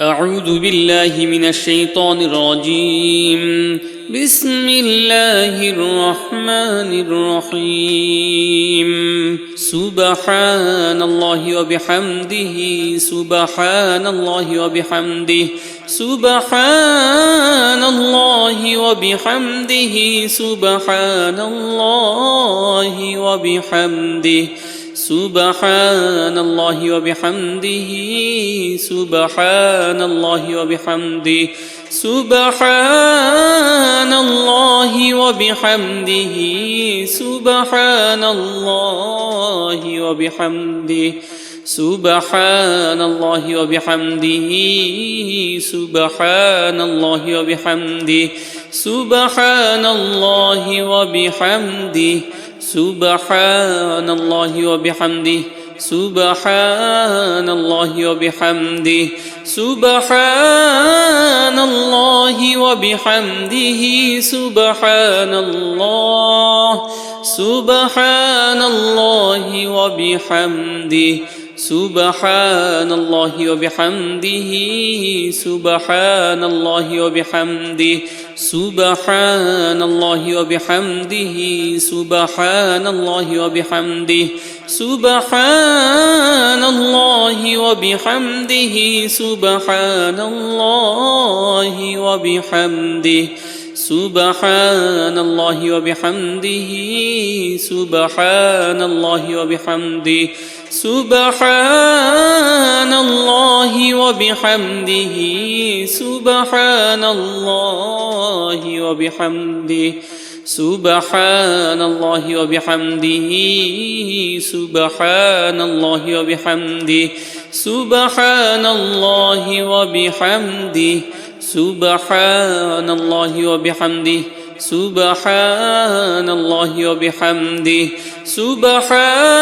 أعوذ بالله من الشيطان الرجيم. بسم الله الرحمن الرحيم. سبحان الله وبحمده سبحان الله وبحمده سبحان الله وبحمده سبحان الله وبحمده سبحان الله وبحمده سبحان الله وبحمده سبحان الله وبحمده سبحان الله وبحمده سبحان الله وبحمده سبحان الله وبحمده سبحان الله وبحمده سبحان الله وبحمده سبحان الله وبحمده سبحان الله وبحمده سبحان الله سبحان الله وبحمده سبحان الله وبحمده سبحان الله وبحمده سبحان الله وبحمده سبحان الله وبحمده سبحان الله وبحمده سبحان الله وبحمده سبحان الله وبحمده سبحان الله وبحمده سبحان الله وبحمده سبحان الله وبحمده سبحان الله وبحمده سبحان الله وبحمده سبحان الله وبحمده سبحان الله وبحمده سبحان الله وبحمده سبحان الله وبحمده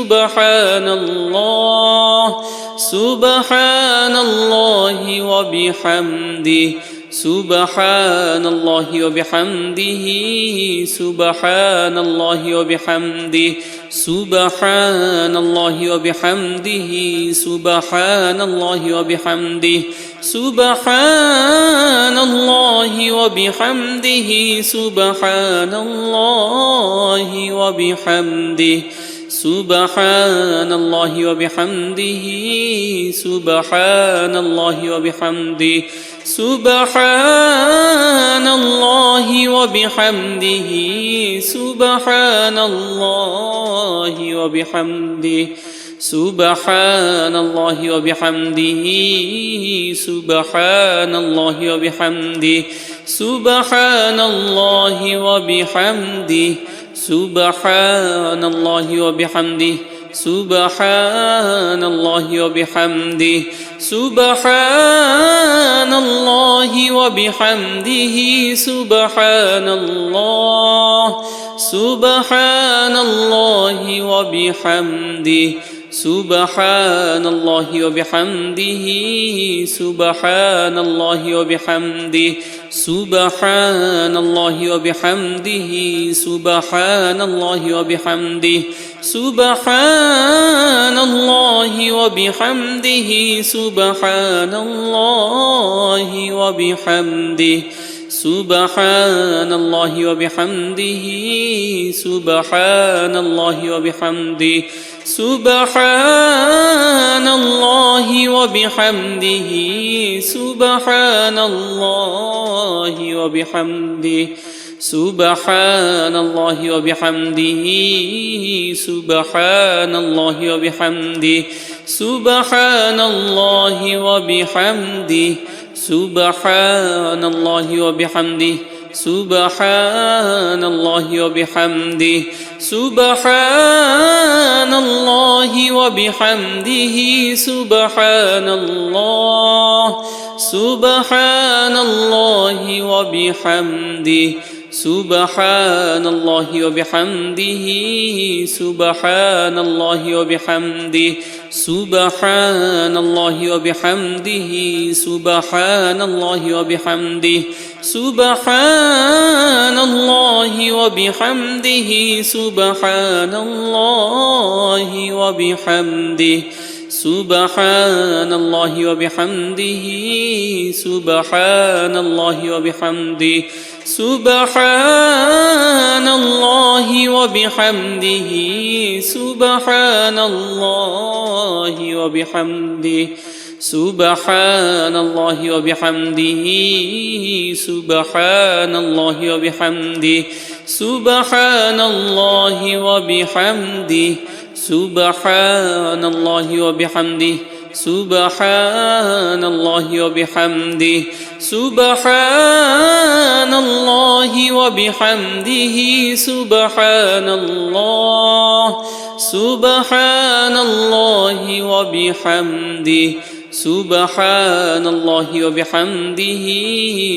سبحان الله سبحان الله وبحمده سبحان الله وبحمده سبحان الله وبحمده سبحان الله وبحمده سبحان الله وبحمده سبحان الله وبحمده سبحان الله وبحمده سبحان الله وبحمده سبحان الله وبحمده سبحان الله وبحمده سبحان الله وبحمده سبحان الله وبحمده سبحان الله وبحمده سبحان الله وبحمده سبحان الله وبحمده سبحان الله وبحمده سبحان الله وبحمده سبحان الله سبحان الله وبحمده سبحان الله وبحمده سبحان الله وبحمده سبحان الله وبحمده سبحان الله وبحمده سبحان الله وبحمده سبحان الله وبحمده سبحان الله وبحمده سبحان الله وبحمده سبحان الله وبحمده سبحان الله وبحمده سبحان الله وبحمده سبحان الله وبحمده سبحان الله وبحمده سبحان الله وبحمده سبحان الله وبحمده سبحان الله وبحمده سبحان الله سبحان الله وبحمده سبحان الله وبحمده سبحان الله وبحمده سبحان الله وبحمده سبحان الله وبحمده سبحان الله وبحمده سبحان الله وبحمده سبحان الله وبحمده سبحان الله وبحمده سبحان الله وبحمده سبحان الله وبحمده سبحان الله وبحمده سبحان الله وبحمده سبحان الله وبحمده سبحان الله وبحمده سبحان الله وبحمده سبحان الله وبحمده سبحان الله سبحان الله وبحمده سبحان الله وبحمده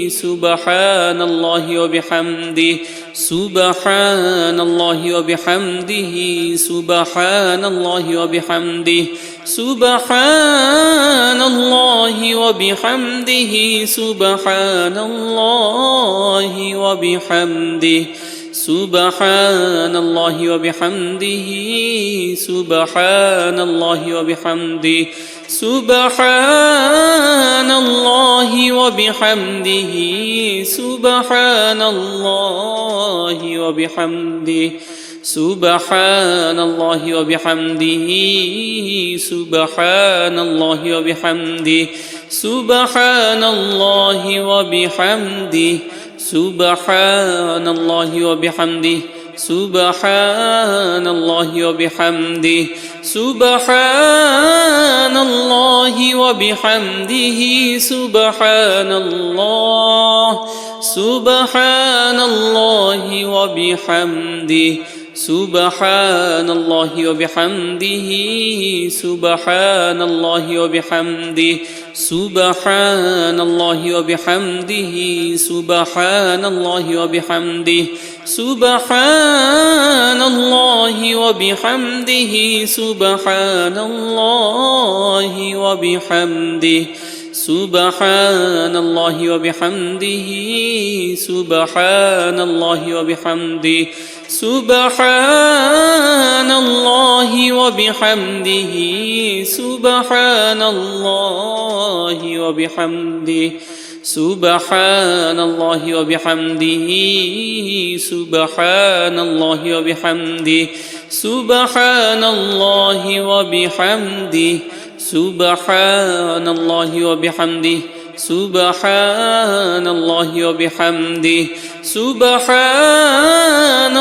سبحان الله وبحمده سبحان الله وبحمده سبحان الله وبحمده سبحان الله وبحمده سبحان الله وبحمده سبحان الله وبحمده سبحان الله وبحمده سبحان الله وبحمده سبحان الله وبحمده سبحان الله وبحمده سبحان الله وبحمده سبحان الله وبحمده سبحان الله وبحمده سبحان الله وبحمده سبحان الله وبحمده سبحان الله سبحان الله وبحمده سبحان الله وبحمده سبحان الله وبحمده سبحان الله وبحمده سبحان الله وبحمده سبحان الله وبحمده سبحان الله وبحمده سبحان الله وبحمده سبحان الله وبحمده سبحان الله وبحمده سبحان الله وبحمده سبحان الله وبحمده سبحان الله وبحمده سبحان الله وبحمده سبحان الله وبحمده سبحان الله وبحمده سبحان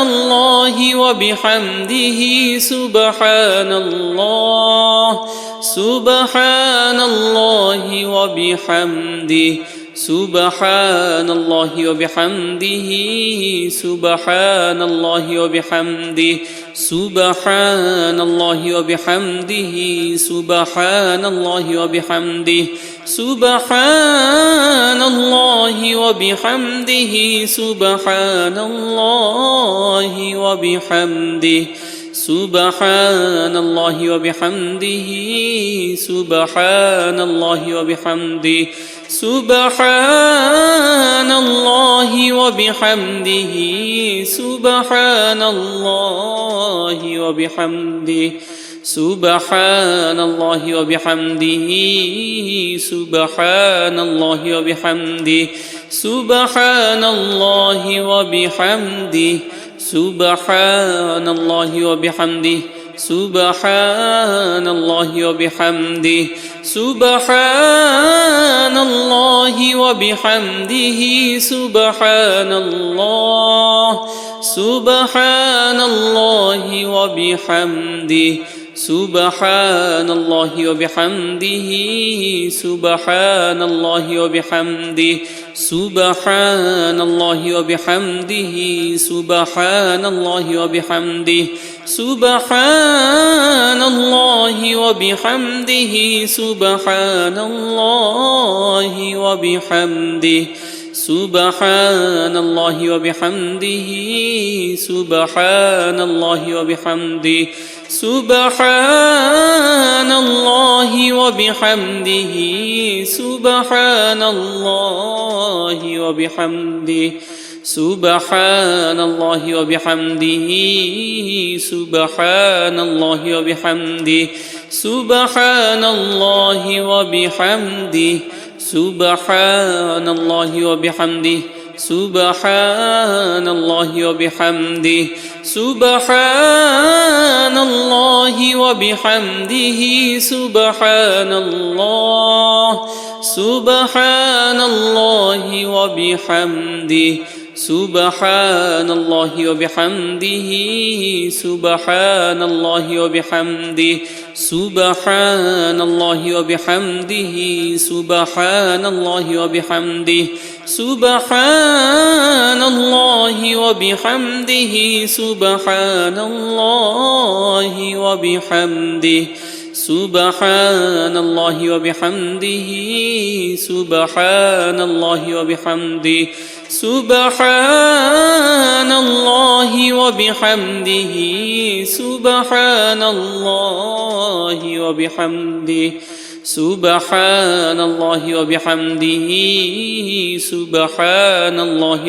الله وبحمده سبحان الله سبحان الله وبحمده سبحان الله وبحمده سبحان الله وبحمده سبحان الله وبحمده سبحان الله وبحمده سبحان الله وبحمده سبحان الله وبحمده سبحان الله وبحمده سبحان الله وبحمده سبحان الله وبحمده سبحان الله وبحمده سبحان الله وبحمده سبحان الله وبحمده سبحان الله وبحمده سبحان الله وبحمده سبحان الله وبحمده سبحان الله وبحمده سبحان الله سبحان الله وبحمده سبحان الله وبحمده سبحان الله وبحمده سبحان الله وبحمده سبحان الله وبحمده سبحان الله وبحمده سبحان الله وبحمده سبحان الله وبحمده سبحان الله وبحمده سبحان الله وبحمده سبحان الله وبحمده سبحان الله وبحمده سبحان الله وبحمده سبحان الله وبحمده سبحان الله وبحمده سبحان الله وبحمده سبحان الله وبحمده سبحان الله سبحان الله وبحمده سبحان الله وبحمده سبحان الله وبحمده سبحان الله وبحمده سبحان الله وبحمده سبحان الله وبحمده سبحان الله وبحمده سبحان الله وبحمده سبحان الله وبحمده سبحان الله وبحمده سبحان الله وبحمده سبحان الله وبحمده سبحان الله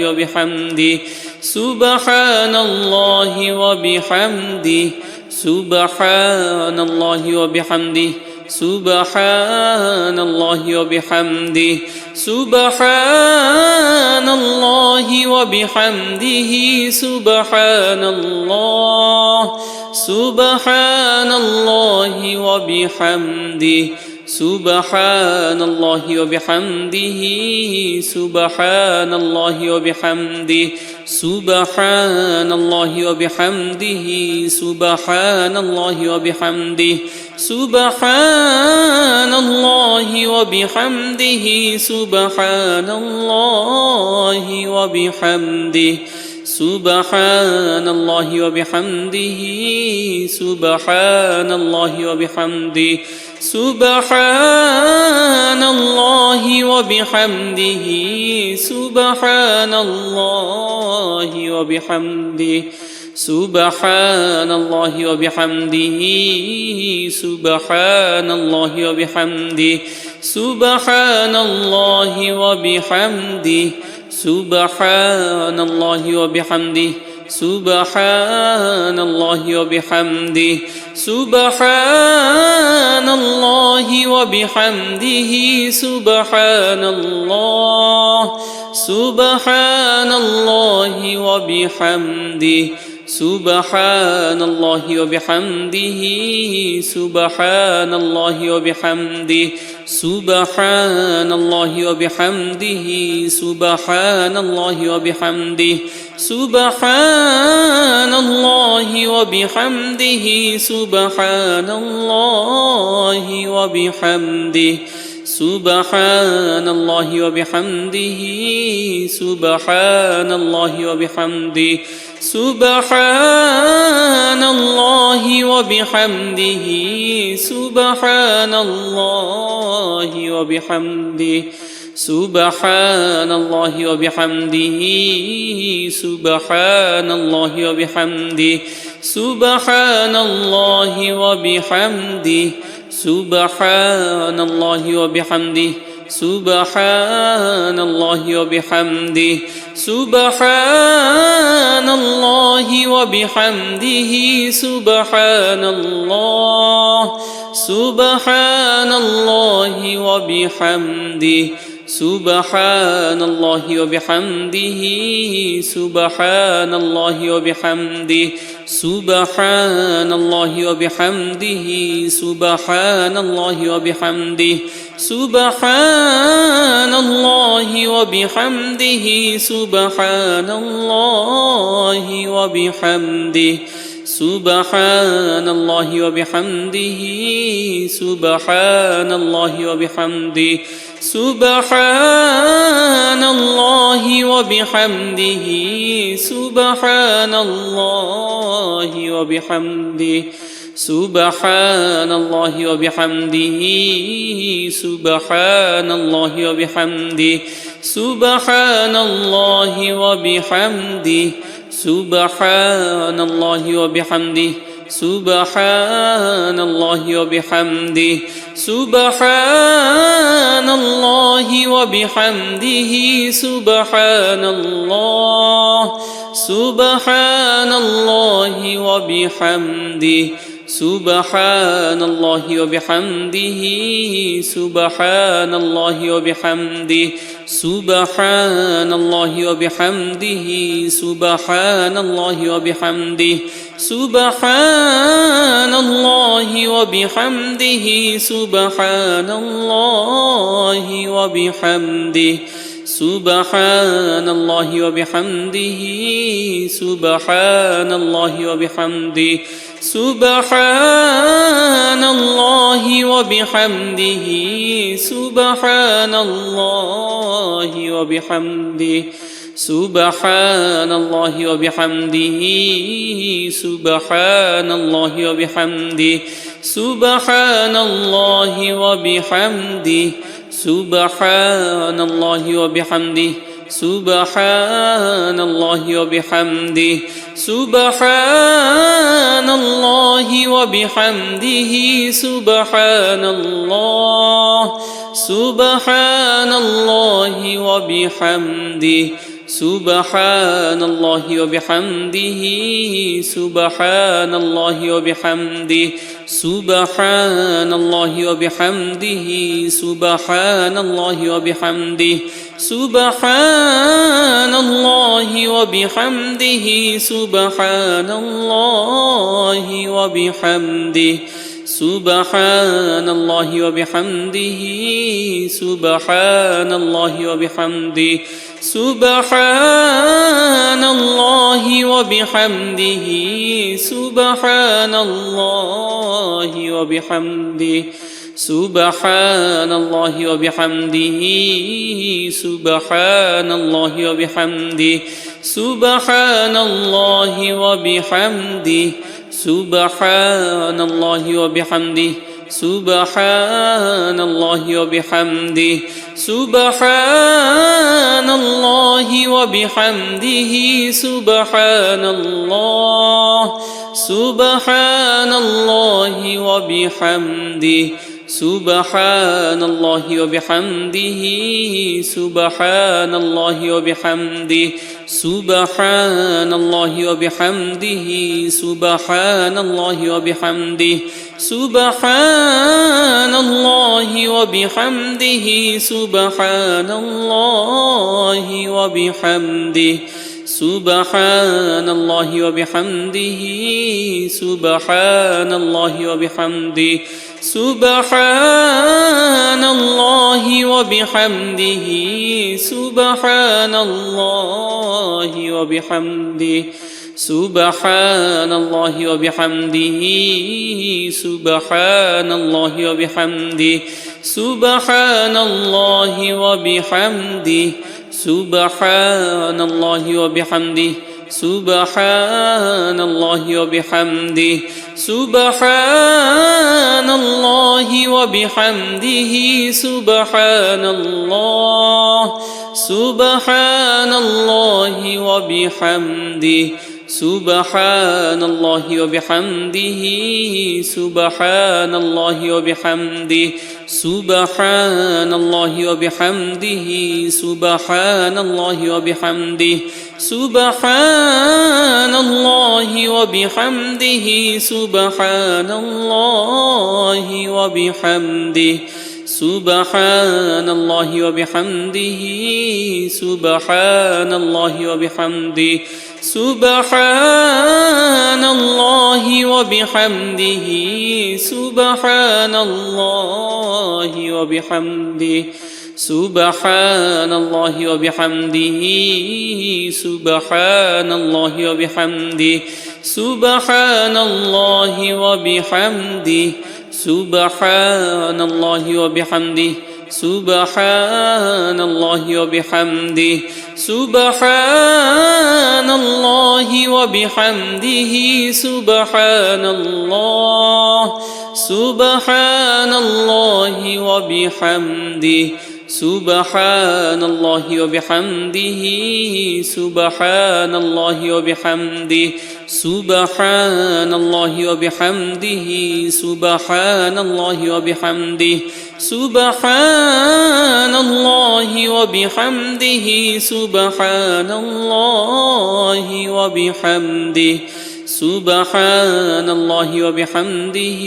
وبحمده سبحان الله وبحمده سبحان الله وبحمده سبحان الله وبحمده سبحان الله وبحمده سبحان الله سبحان الله وبحمده سبحان الله وبحمده سبحان الله وبحمده سبحان الله وبحمده سبحان الله وبحمده سبحان الله وبحمده سبحان الله وبحمده سبحان الله وبحمده سبحان الله وبحمده سبحان الله وبحمده سبحان الله وبحمده سبحان الله وبحمده سبحان الله وبحمده سبحان الله وبحمده سبحان الله وبحمده سبحان الله وبحمده سبحان الله وبحمده سبحان الله سبحان الله وبحمده سبحان الله وبحمده سبحان الله وبحمده سبحان الله وبحمده سبحان الله وبحمده سبحان الله وبحمده سبحان الله وبحمده سبحان الله وبحمده سبحان الله وبحمده سبحان الله وبحمده سبحان الله وبحمده سبحان الله وبحمده سبحان الله وبحمده سبحان الله وبحمده سبحان الله وبحمده سبحان الله وبحمده سبحان الله وبحمده سبحان الله سبحان الله وبحمده سبحان الله وبحمده سبحان الله وبحمده سبحان الله وبحمده سبحان الله وبحمده سبحان الله وبحمده سبحان الله وبحمده سبحان الله وبحمده سبحان الله وبحمده سبحان الله وبحمده سبحان الله وبحمده سبحان الله وبحمده سبحان الله وبحمده سبحان الله وبحمده سبحان الله وبحمده سبحان الله وبحمده سبحان الله وبحمده سبحان الله سبحان الله وبحمده سبحان الله وبحمده سبحان الله وبحمده سبحان الله وبحمده سبحان الله وبحمده سبحان الله وبحمده سبحان الله وبحمده سبحان الله وبحمده سبحان الله وبحمده سبحان الله وبحمده سبحان الله وبحمده سبحان الله وبحمده سبحان الله وبحمده سبحان الله وبحمده سبحان الله وبحمده سبحان الله وبحمده سبحان الله وبحمده سبحان الله سبحان الله وبحمده سبحان الله وبحمده سبحان الله وبحمده سبحان الله وبحمده سبحان الله وبحمده سبحان الله وبحمده سبحان الله وبحمده سبحان الله وبحمده سبحان الله وبحمده سبحان الله وبحمده سبحان الله وبحمده سبحان الله وبحمده سبحان الله وبحمده سبحان الله وبحمده سبحان الله وبحمده سبحان الله وبحمده سبحان الله وبحمده سبحان الله سبحان الله وبحمده سبحان الله وبحمده سبحان الله وبحمده سبحان الله وبحمده سبحان الله وبحمده سبحان الله وبحمده سبحان الله وبحمده سبحان الله وبحمده سبحان الله وبحمده سبحان الله وبحمده سبحان الله وبحمده سبحان الله وبحمده سبحان الله وبحمده سبحان الله وبحمده سبحان الله وبحمده سبحان الله وبحمده سبحان الله وبحمده سبحان الله سبحان الله وبحمده سبحان الله وبحمده سبحان الله وبحمده سبحان الله وبحمده سبحان الله وبحمده سبحان الله وبحمده سبحان الله وبحمده سبحان الله وبحمده سبحان الله وبحمده سبحان الله وبحمده سبحان الله وبحمده سبحان الله وبحمده سبحان الله وبحمده سبحان الله وبحمده سبحان الله وبحمده سبحان الله وبحمده سبحان الله وبحمده سبحان الله سبحان الله وبحمده سبحان الله وبحمده سبحان الله وبحمده سبحان الله وبحمده سبحان الله وبحمده سبحان الله وبحمده سبحان الله وبحمده سبحان الله وبحمده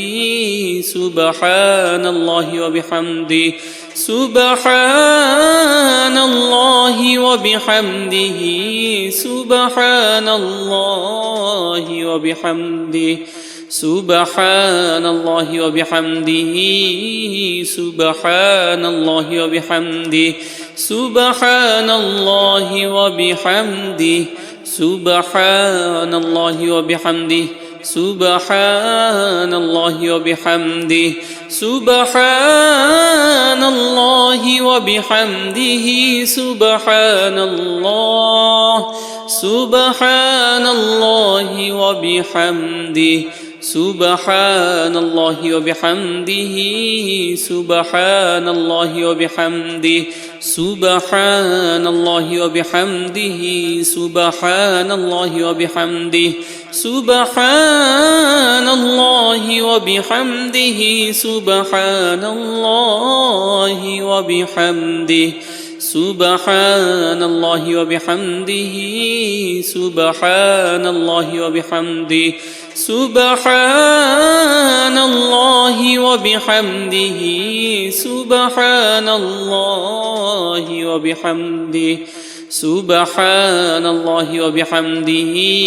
سبحان الله وبحمده سبحان الله وبحمده سبحان الله وبحمده سبحان الله وبحمده سبحان الله وبحمده سبحان الله وبحمده سبحان الله وبحمده سبحان الله وبحمده سبحان الله وبحمده سبحان الله سبحان الله وبحمده سبحان الله وبحمده سبحان الله وبحمده سبحان الله وبحمده سبحان الله وبحمده سبحان الله وبحمده سبحان الله وبحمده سبحان الله وبحمده سبحان الله وبحمده سبحان الله وبحمده سبحان الله وبحمده سبحان الله وبحمده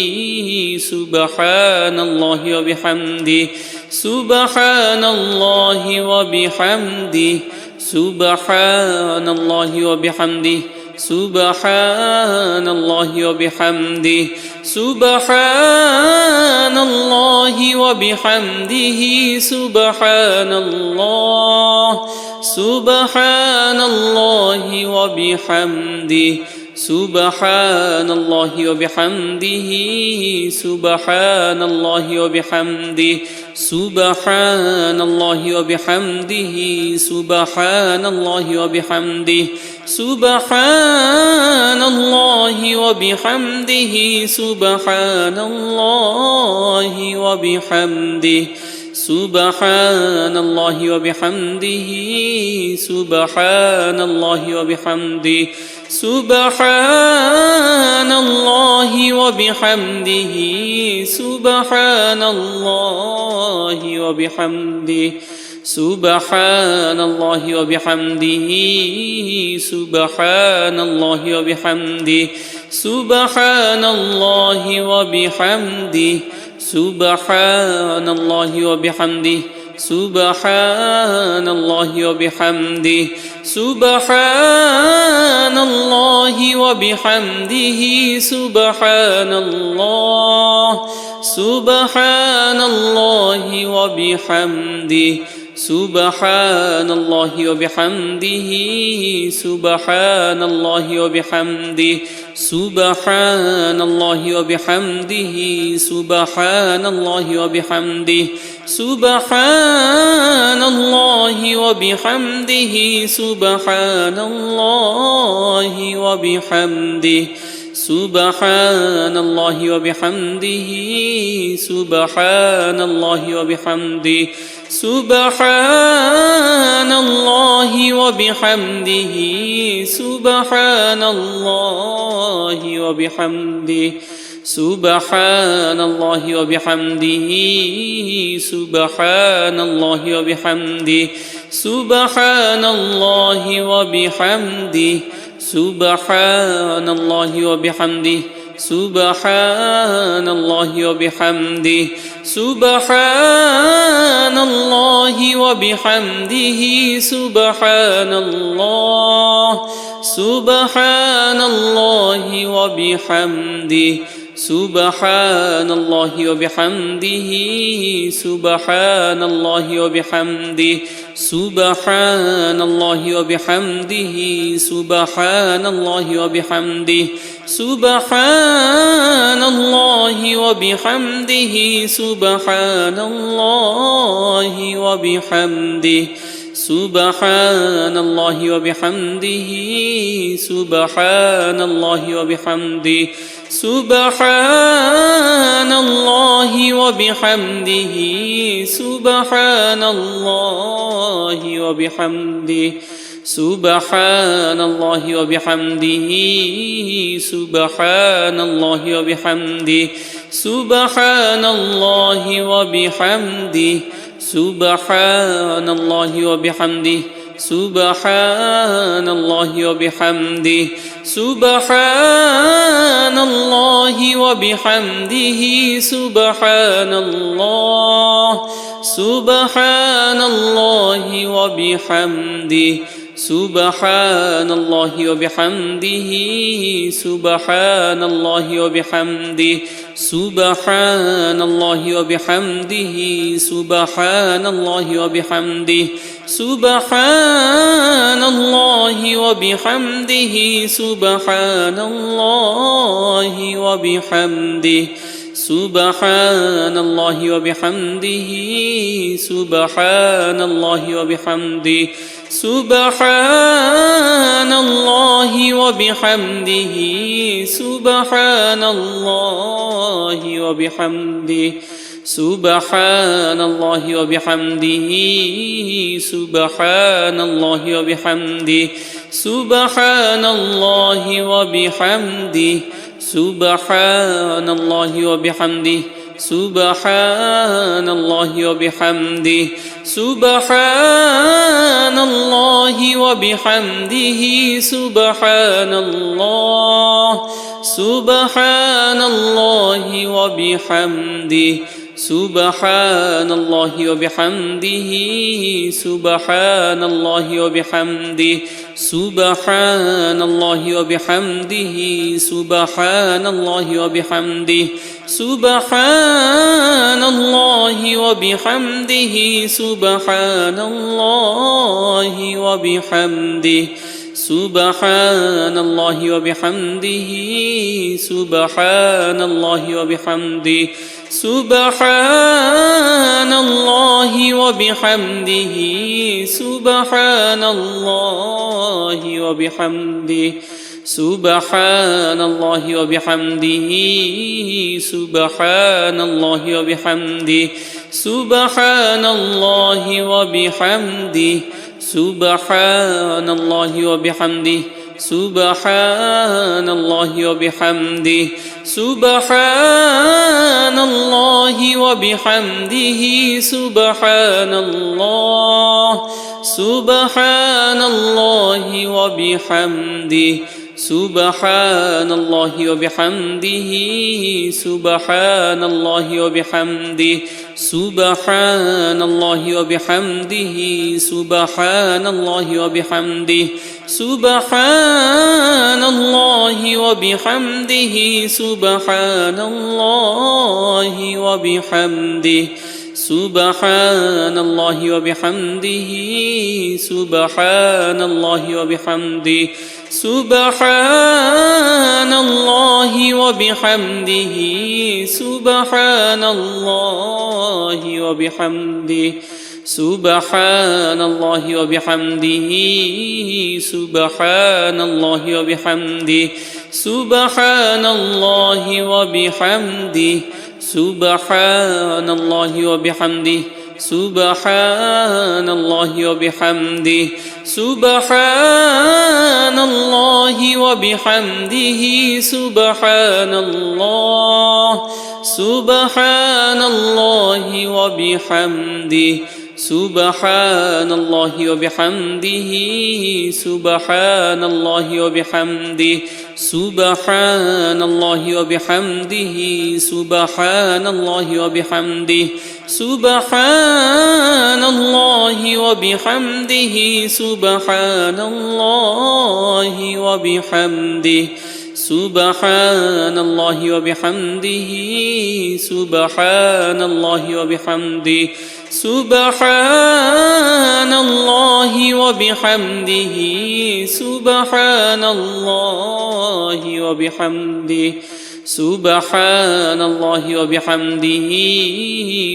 سبحان الله وبحمده سبحان الله وبحمده سبحان الله وبحمده سبحان الله وبحمده سبحان الله وبحمده سبحان الله سبحان الله وبحمده سبحان الله وبحمده سبحان الله وبحمده سبحان الله وبحمده سبحان الله وبحمده سبحان الله وبحمده سبحان الله وبحمده سبحان الله وبحمده سبحان الله وبحمده سبحان الله وبحمده سبحان الله وبحمده سبحان الله وبحمده سبحان الله وبحمده سبحان الله وبحمده سبحان الله وبحمده سبحان الله وبحمده سبحان الله وبحمده سبحان الله سبحان الله وبحمده سبحان الله وبحمده سبحان الله وبحمده سبحان الله وبحمده سبحان الله وبحمده سبحان الله وبحمده سبحان الله وبحمده سبحان الله وبحمده سبحان الله وبحمده سبحان الله وبحمده سبحان الله وبحمده سبحان الله وبحمده سبحان الله وبحمده سبحان الله وبحمده سبحان الله وبحمده سبحان الله وبحمده سبحان الله وبحمده سبحان الله سبحان الله وبحمده سبحان الله وبحمده سبحان الله وبحمده سبحان الله وبحمده سبحان الله وبحمده سبحان الله وبحمده سبحان الله وبحمده سبحان الله وبحمده سبحان الله وبحمده سبحان الله وبحمده سبحان الله وبحمده سبحان الله وبحمده سبحان الله وبحمده سبحان الله وبحمده سبحان الله وبحمده سبحان الله وبحمده سبحان الله وبحمده سبحان الله سبحان الله وبحمده سبحان الله وبحمده سبحان الله وبحمده سبحان الله وبحمده سبحان الله وبحمده سبحان الله وبحمده سبحان الله وبحمده سبحان الله وبحمده سبحان الله وبحمده سبحان الله وبحمده سبحان الله وبحمده سبحان الله وبحمده سبحان الله وبحمده سبحان الله وبحمده سبحان الله وبحمده سبحان الله وبحمده سبحان الله وبحمده سبحان الله سبحان الله وبحمده سبحان الله وبحمده سبحان الله وبحمده سبحان الله وبحمده سبحان الله وبحمده سبحان الله وبحمده سبحان الله وبحمده سبحان الله وبحمده سبحان الله وبحمده سبحان الله وبحمده سبحان الله وبحمده سبحان الله وبحمده سبحان الله وبحمده سبحان الله وبحمده سبحان الله وبحمده سبحان الله وبحمده سبحان الله وبحمده سبحان الله سبحان الله وبحمده سبحان الله وبحمده سبحان الله وبحمده سبحان الله وبحمده سبحان الله وبحمده سبحان الله وبحمده سبحان الله وبحمده سبحان الله وبحمده سبحان الله وبحمده سبحان الله وبحمده سبحان الله وبحمده سبحان الله وبحمده سبحان الله وبحمده سبحان الله وبحمده سبحان الله وبحمده سبحان الله وبحمده سبحان الله وبحمده سبحان الله سبحان الله وبحمده سبحان الله وبحمده سبحان الله وبحمده سبحان الله وبحمده سبحان الله وبحمده سبحان الله وبحمده سبحان الله وبحمده سبحان الله وبحمده سبحان الله وبحمده سبحان الله وبحمده سبحان الله وبحمده سبحان الله وبحمده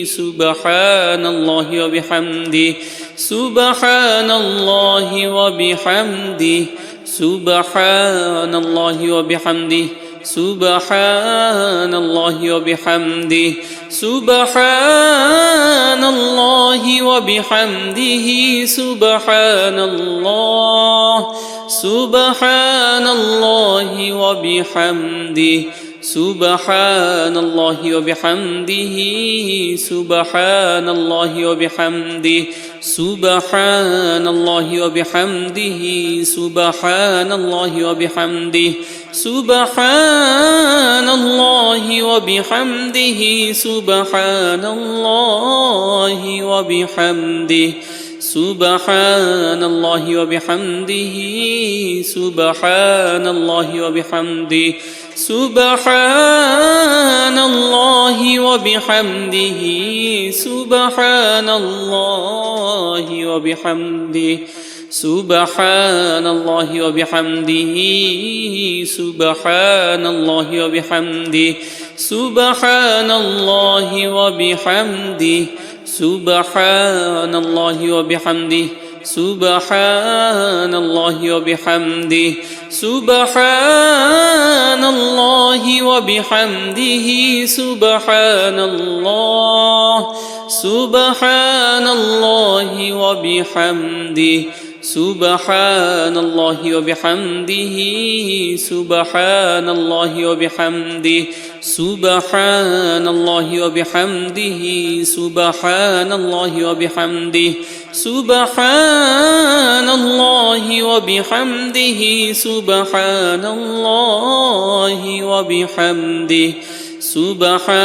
سبحان الله وبحمده سبحان الله وبحمده سبحان الله وبحمده سبحان الله وبحمده سبحان الله وبحمده سبحان الله سبحان الله وبحمده سبحان الله وبحمده سبحان الله وبحمده سبحان الله وبحمده سبحان الله وبحمده سبحان الله وبحمده سبحان الله وبحمده سبحان الله وبحمده سبحان الله وبحمده سبحان الله وبحمده سبحان الله وبحمده سبحان الله وبحمده سبحان الله وبحمده سبحان الله وبحمده سبحان الله وبحمده سبحان الله وبحمده سبحان الله وبحمده سبحان الله سبحان الله وبحمده سبحان الله وبحمده سبحان الله وبحمده سبحان الله وبحمده سبحان الله وبحمده سبحان الله وبحمده سبحان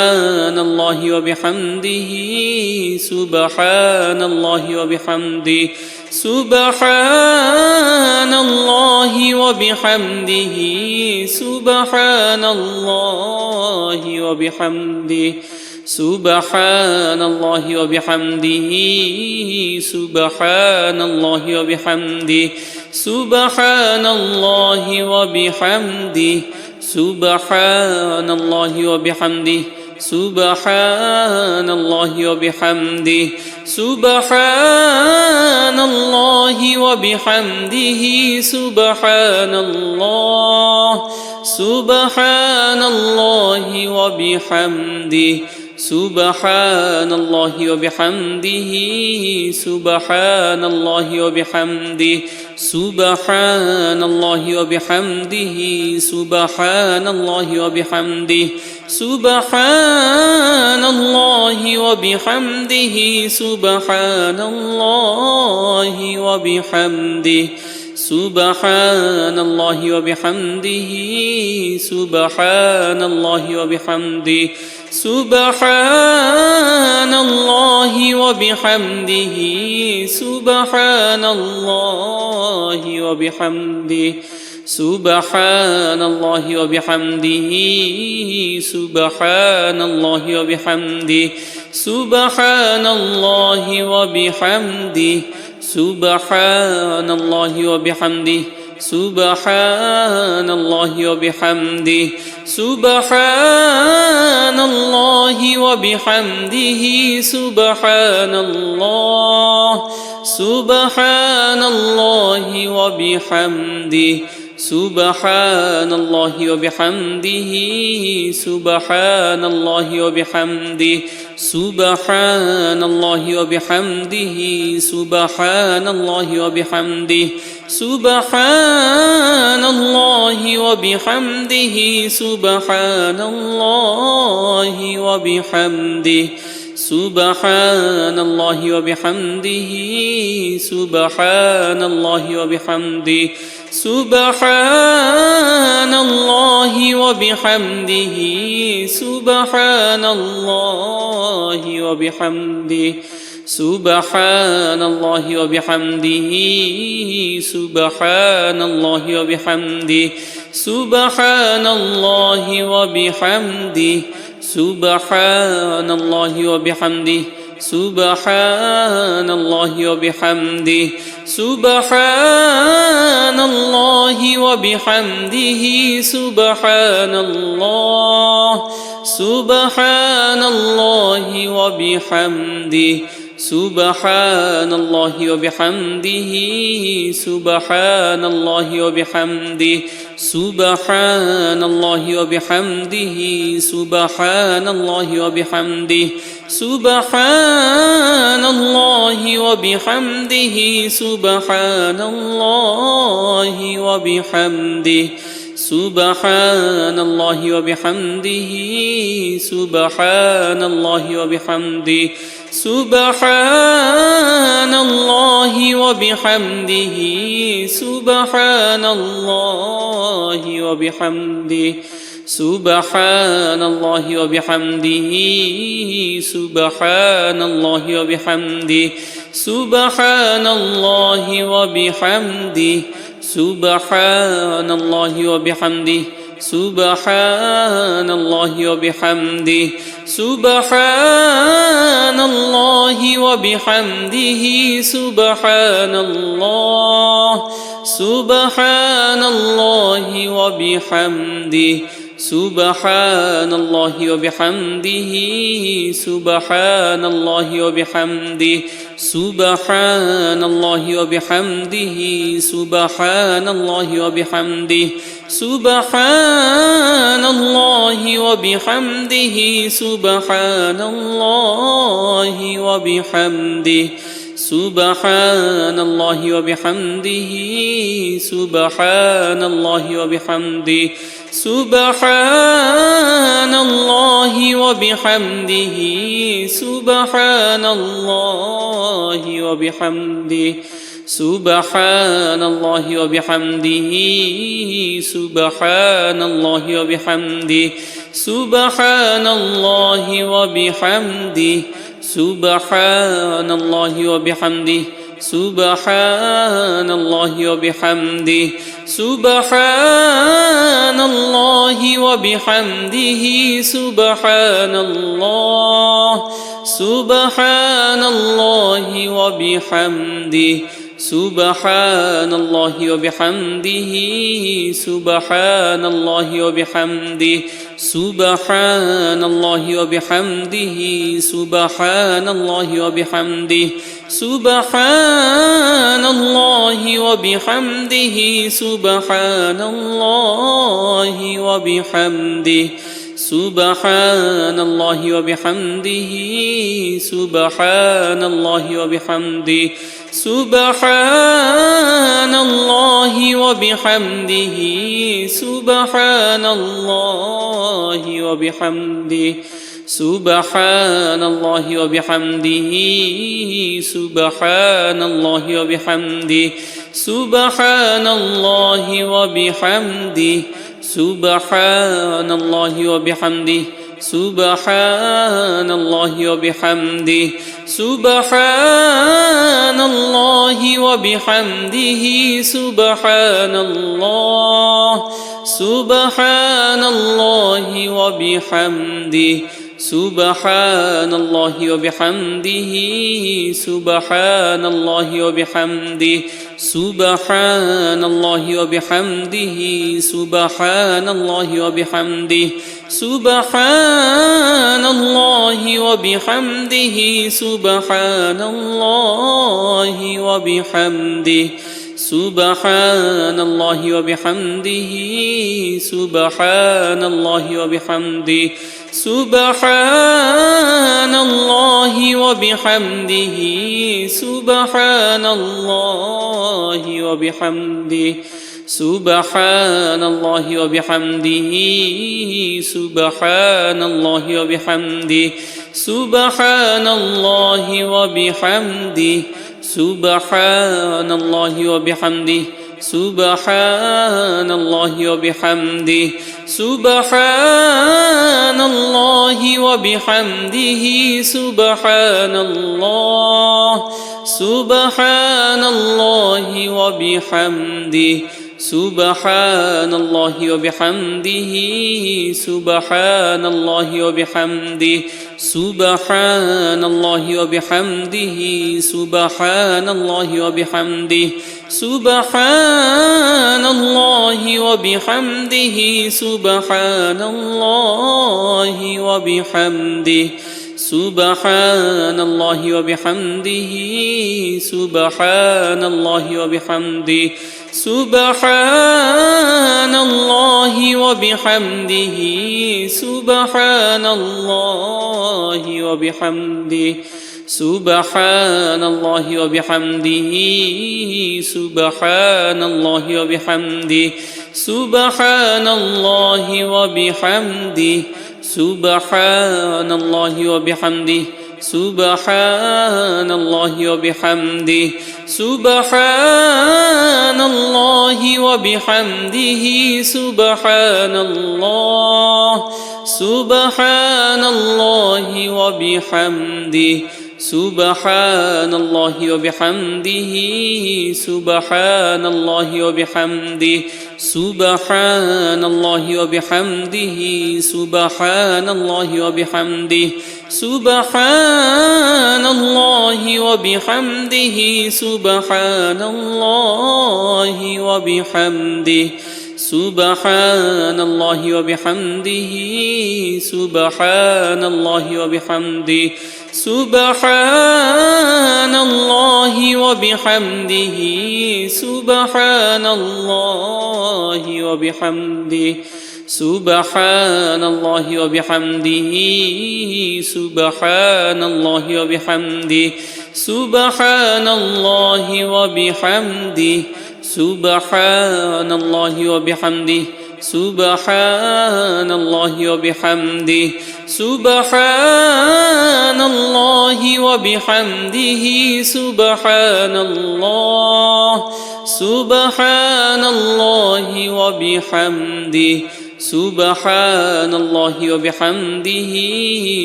الله وبحمده سبحان الله وبحمده سبحان الله وبحمده سبحان الله وبحمده سبحان الله وبحمده سبحان الله وبحمده سبحان الله وبحمده سبحان الله وبحمده سبحان الله وبحمده سبحان الله وبحمده سبحان الله وبحمده سبحان الله سبحان الله وبحمده سبحان الله وبحمده سبحان الله وبحمده سبحان الله وبحمده سبحان الله وبحمده سبحان الله وبحمده سبحان الله وبحمده سبحان الله وبحمده سبحان الله وبحمده سبحان الله وبحمده سبحان الله وبحمده سبحان الله وبحمده سبحان الله وبحمده سبحان الله وبحمده سبحان الله وبحمده سبحان الله وبحمده سبحان الله وبحمده سبحان الله سبحان الله وبحمده سبحان الله وبحمده سبحان الله وبحمده سبحان الله وبحمده سبحان الله وبحمده سبحان الله وبحمده سبحان الله وبحمده سبحان الله وبحمده سبحان الله وبحمده سبحان الله وبحمده سبحان الله وبحمده سبحان الله وبحمده سبحان الله وبحمده سبحان الله وبحمده سبحان الله وبحمده سبحان الله وبحمده سبحان الله وبحمده سبحان الله سبحان الله وبحمده سبحان الله وبحمده سبحان الله وبحمده سبحان الله وبحمده سبحان الله وبحمده سبحان الله وبحمده سبحان الله وبحمده سبحان الله وبحمده سبحان الله وبحمده سبحان الله وبحمده سبحان الله وبحمده سبحان الله وبحمده سبحان الله وبحمده سبحان الله وبحمده سبحان الله وبحمده سبحان الله وبحمده سبحان الله وبحمده سبحان الله سبحان الله وبحمده سبحان الله وبحمده سبحان الله وبحمده سبحان الله وبحمده سبحان الله وبحمده سبحان الله وبحمده سبحان الله وبحمده سبحان الله وبحمده سبحان الله وبحمده سبحان الله وبحمده سبحان الله وبحمده سبحان الله وبحمده سبحان الله وبحمده سبحان الله وبحمده سبحان الله وبحمده سبحان الله وبحمده سبحان الله وبحمده سبحان الله سبحان الله وبحمده سبحان الله وبحمده سبحان الله وبحمده سبحان الله وبحمده سبحان الله وبحمده سبحان الله وبحمده سبحان الله وبحمده سبحان الله وبحمده سبحان الله وبحمده سبحان الله وبحمده سبحان الله وبحمده سبحان الله وبحمده سبحان الله وبحمده سبحان الله وبحمده سبحان الله وبحمده سبحان الله وبحمده سبحان الله وبحمده سبحان الله سبحان الله وبحمده سبحان الله وبحمده سبحان الله وبحمده سبحان الله وبحمده سبحان الله وبحمده سبحان الله وبحمده سبحان الله وبحمده سبحان الله وبحمده سبحان الله وبحمده سبحان الله وبحمده سبحان الله وبحمده سبحان الله وبحمده سبحان الله وبحمده سبحان الله وبحمده سبحان الله وبحمده سبحان الله وبحمده سبحان الله وبحمده سبحان الله سبحان الله وبحمده سبحان الله وبحمده سبحان الله وبحمده سبحان الله وبحمده سبحان الله وبحمده سبحان الله وبحمده سبحان الله وبحمده سبحان الله وبحمده سبحان الله وبحمده سبحان الله وبحمده سبحان الله وبحمده سبحان الله وبحمده سبحان الله وبحمده سبحان الله وبحمده سبحان الله وبحمده سبحان الله وبحمده سبحان الله وبحمده سبحان الله سبحان الله وبحمده سبحان الله وبحمده سبحان الله وبحمده سبحان الله وبحمده سبحان الله وبحمده سبحان الله وبحمده سبحان الله وبحمده سبحان الله وبحمده سبحان الله وبحمده سبحان الله وبحمده سبحان الله وبحمده سبحان الله وبحمده سبحان الله وبحمده سبحان الله وبحمده سبحان الله وبحمده سبحان الله وبحمده سبحان الله وبحمده سبحان الله سبحان الله وبحمده سبحان الله وبحمده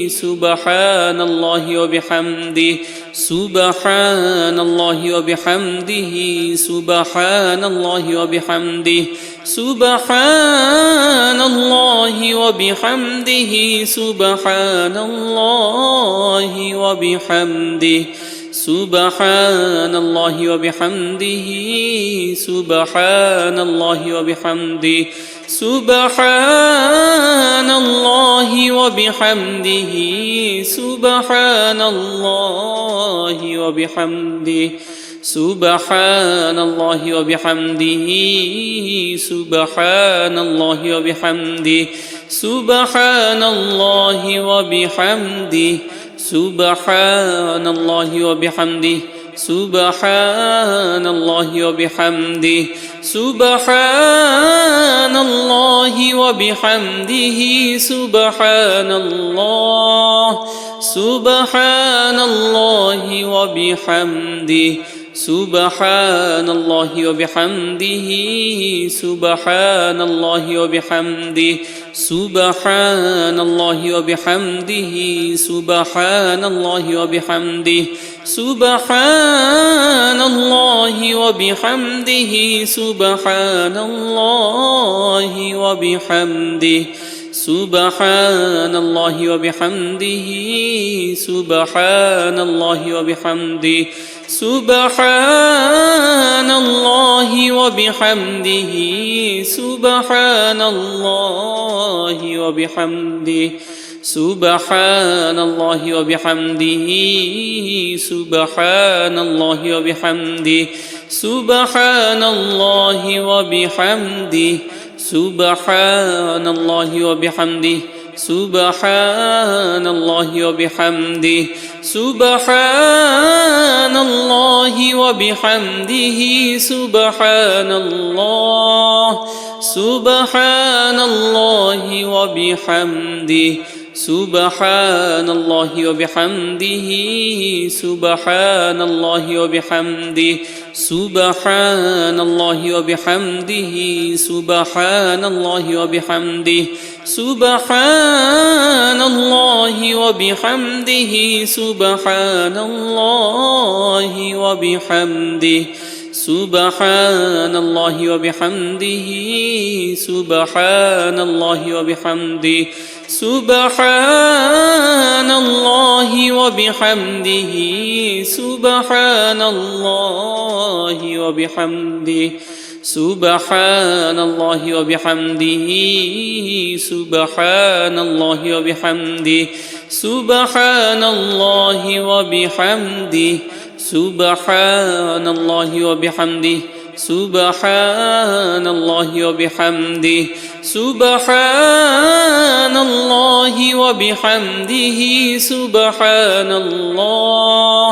سبحان الله وبحمده سبحان الله وبحمده سبحان الله وبحمده سبحان الله وبحمده سبحان الله وبحمده سبحان الله وبحمده سبحان الله وبحمده سبحان الله وبحمده سبحان الله وبحمده سبحان الله وبحمده سبحان الله وبحمده سبحان الله وبحمده سبحان الله وبحمده سبحان الله وبحمده سبحان الله وبحمده سبحان الله سبحان الله وبحمده سبحان الله وبحمده سبحان الله وبحمده سبحان الله وبحمده سبحان الله وبحمده سبحان الله وبحمده سبحان الله وبحمده سبحان الله وبحمده سبحان الله وبحمده سبحان الله وبحمده سبحان الله وبحمده سبحان الله وبحمده سبحان الله وبحمده سبحان الله وبحمده سبحان الله وبحمده سبحان الله وبحمده سبحان الله وبحمده سبحان الله سبحان الله وبحمده سبحان الله وبحمده سبحان الله وبحمده سبحان الله وبحمده سبحان الله وبحمده سبحان الله وبحمده سبحان الله وبحمده سبحان الله وبحمده سبحان الله وبحمده سبحان الله وبحمده سبحان الله وبحمده سبحان الله وبحمده سبحان الله وبحمده سبحان الله وبحمده سبحان الله وبحمده سبحان الله وبحمده سبحان الله وبحمده سبحان الله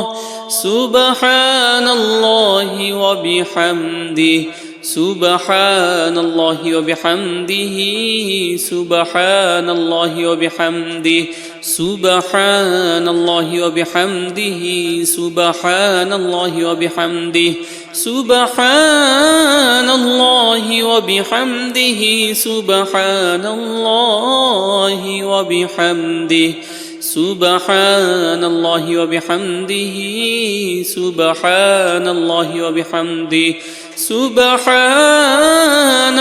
سبحان الله وبحمده سبحان الله وبحمده سبحان الله وبحمده سبحان الله وبحمده سبحان الله وبحمده سبحان الله وبحمده سبحان الله وبحمده سبحان الله وبحمده سبحان الله وبحمده سبحان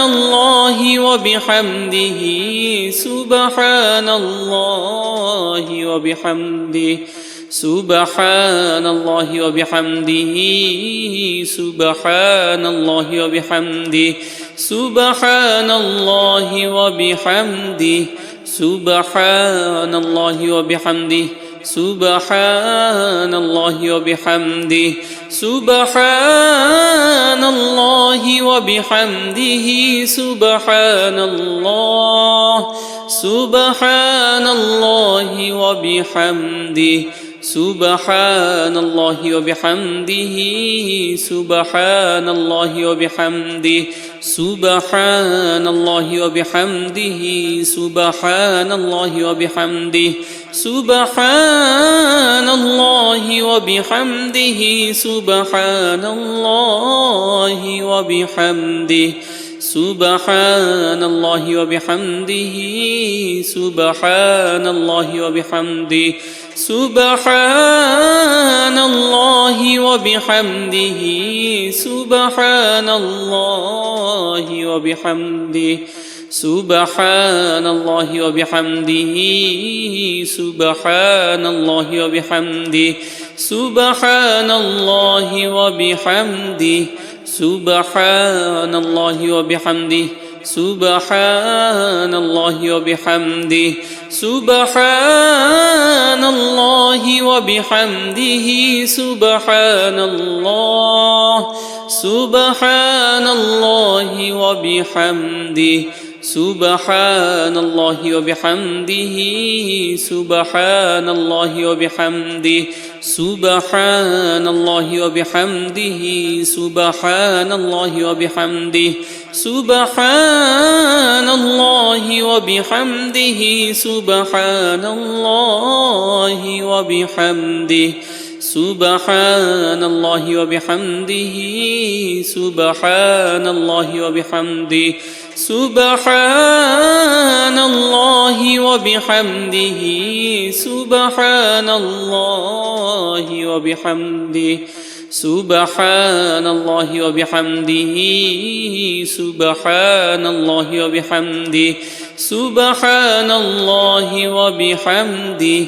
الله وبحمده سبحان الله وبحمده سبحان الله وبحمده سبحان الله وبحمده سبحان الله وبحمده سبحان الله وبحمده سبحان الله وبحمده سبحان الله وبحمده سبحان الله سبحان الله وبحمده سبحان الله وبحمده سبحان الله وبحمده سبحان الله وبحمده سبحان الله وبحمده سبحان الله وبحمده سبحان الله وبحمده سبحان الله وبحمده سبحان الله وبحمده سبحان الله وبحمده سبحان الله وبحمده سبحان الله وبحمده سبحان الله وبحمده سبحان الله وبحمده سبحان الله وبحمده سبحان الله وبحمده سبحان الله وبحمده سبحان الله سبحان الله وبحمده سبحان الله وبحمده سبحان الله وبحمده سبحان الله وبحمده سبحان الله وبحمده سبحان الله وبحمده سبحان الله وبحمده سبحان الله وبحمده سبحان الله وبحمده سبحان الله وبحمده سبحان الله وبحمده سبحان الله وبحمده سبحان الله وبحمده سبحان الله وبحمده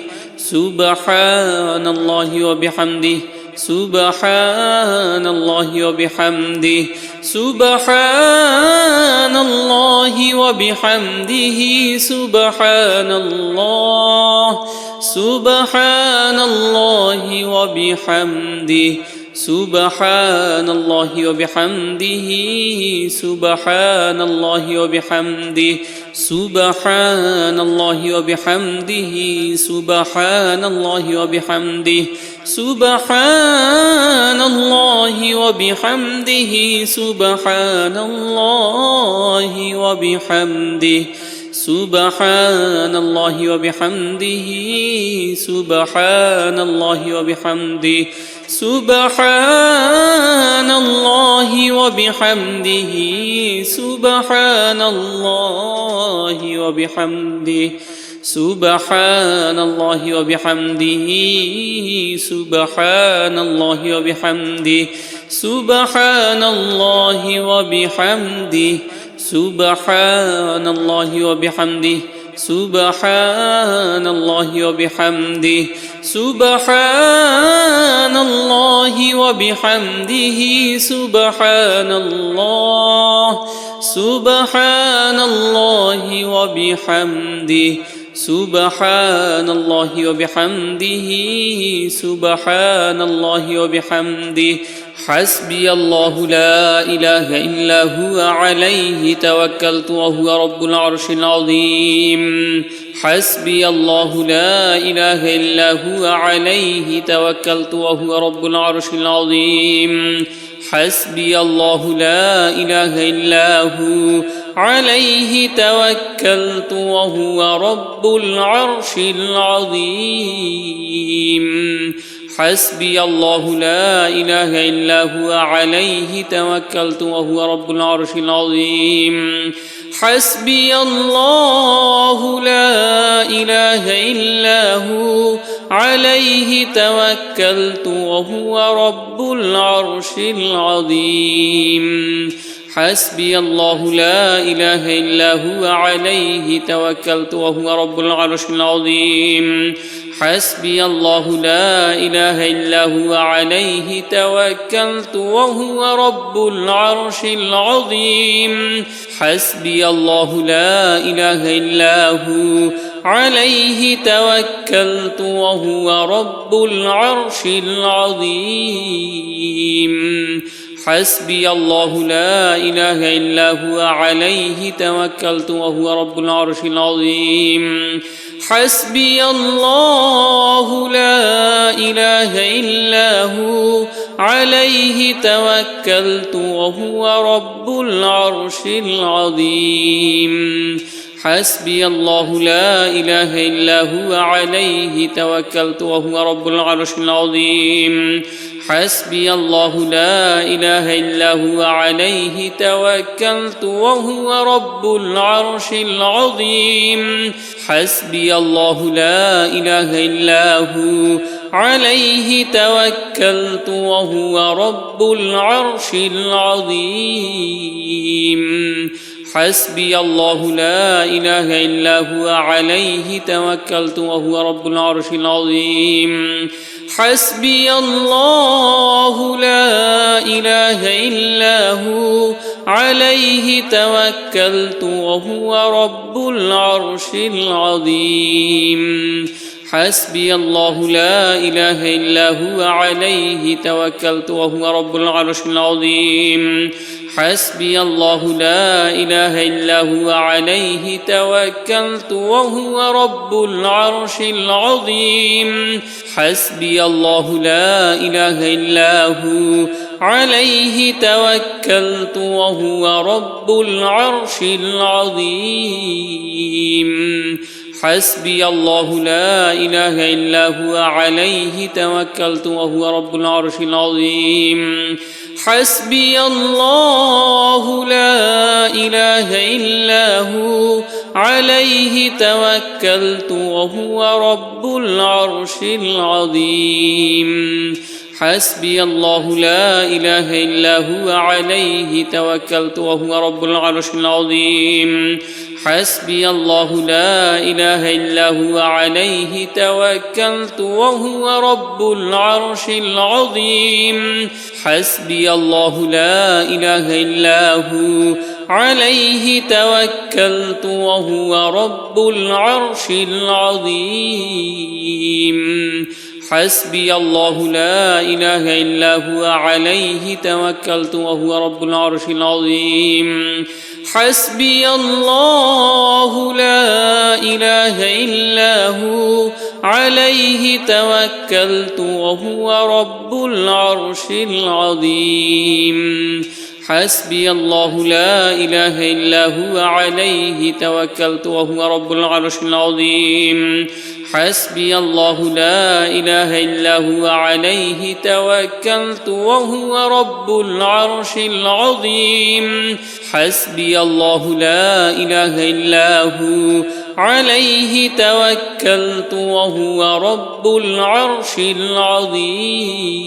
سبحان الله وبحمده سبحان الله وبحمده سبحان الله وبحمده سبحان الله سبحان الله وبحمده سبحان الله وبحمده سبحان الله وبحمده سبحان الله وبحمده سبحان الله وبحمده سبحان الله وبحمده سبحان الله وبحمده سبحان الله وبحمده سبحان الله وبحمده سبحان الله وبحمده سبحان الله وبحمده سبحان الله وبحمده سبحان الله وبحمده سبحان الله وبحمده سبحان الله وبحمده سبحان الله وبحمده سبحان الله وبحمده سبحان الله سبحان الله وبحمده سبحان الله وبحمده سبحان الله وبحمده حسبي الله لا إله إلا هو عليه توكلت وهو رب العرش العظيم حسبي الله لا إله إلا هو عليه توكلت وهو رب العرش العظيم حسبي الله لا إله إلا هو عليه توكلت وهو رب العرش العظيم حسبي الله لا إله إلا هو عليه توكلت وهو رب العرش العظيم حسبي الله لا إله إلا هو عليه توكلت وهو رب العرش العظيم حسبي الله لا إله إلا هو عليه توكلت وهو رب العرش العظيم حسبي الله لا إله إلا هو عليه توكلت وهو رب العرش العظيم حسبي الله لا إله إلا هو عليه توكلت وهو رب العرش العظيم حسبي الله لا إله إلا هو عليه توكلت وهو رب العرش العظيم حسبي الله لا إله إلا هو عليه توكلت وهو رب العرش العظيم حسبي الله لا إله إلا هو عليه توكلت وهو رب العرش العظيم حسبي الله لا إله إلا هو عليه توكلت وهو رب العرش العظيم حسبي الله لا إله إلا هو عليه توكلت وهو رب العرش العظيم حسبي الله لا إله إلا هو عليه توكلت وهو رب العرش العظيم حسبي الله لا إله إلا هو عليه توكلت وهو رب العرش العظيم حسبي الله لا إله إلا هو عليه توكلت وهو رب العرش العظيم حسبي الله لا إله إلا هو عليه توكلت وهو رب العرش العظيم حسبي الله لا إله إلا هو عليه توكلت وهو رب العرش العظيم حسبي الله لا إله إلا هو عليه توكلت وهو رب العرش العظيم حسبي الله لا إله إلا هو عليه توكلت وهو رب العرش العظيم حسبي الله لا إله إلا هو عليه توكلت وهو رب العرش العظيم حسبي الله لا إله إلا هو عليه توكلت وهو رب العرش العظيم حسبي الله لا إله إلا هو عليه توكلت وهو رب العرش العظيم حسبي الله لا إله إلا هو عليه توكلت وهو رب العرش العظيم حسبي الله لا إله إلا هو عليه توكلت وهو رب العرش العظيم حسبي الله لا إله إلا هو عليه توكلت وهو رب العرش العظيم حسبي الله لا إله إلا هو عليه توكلت وهو رب العرش العظيم حسبي الله لا إله إلا هو عليه توكلت وهو رب العرش العظيم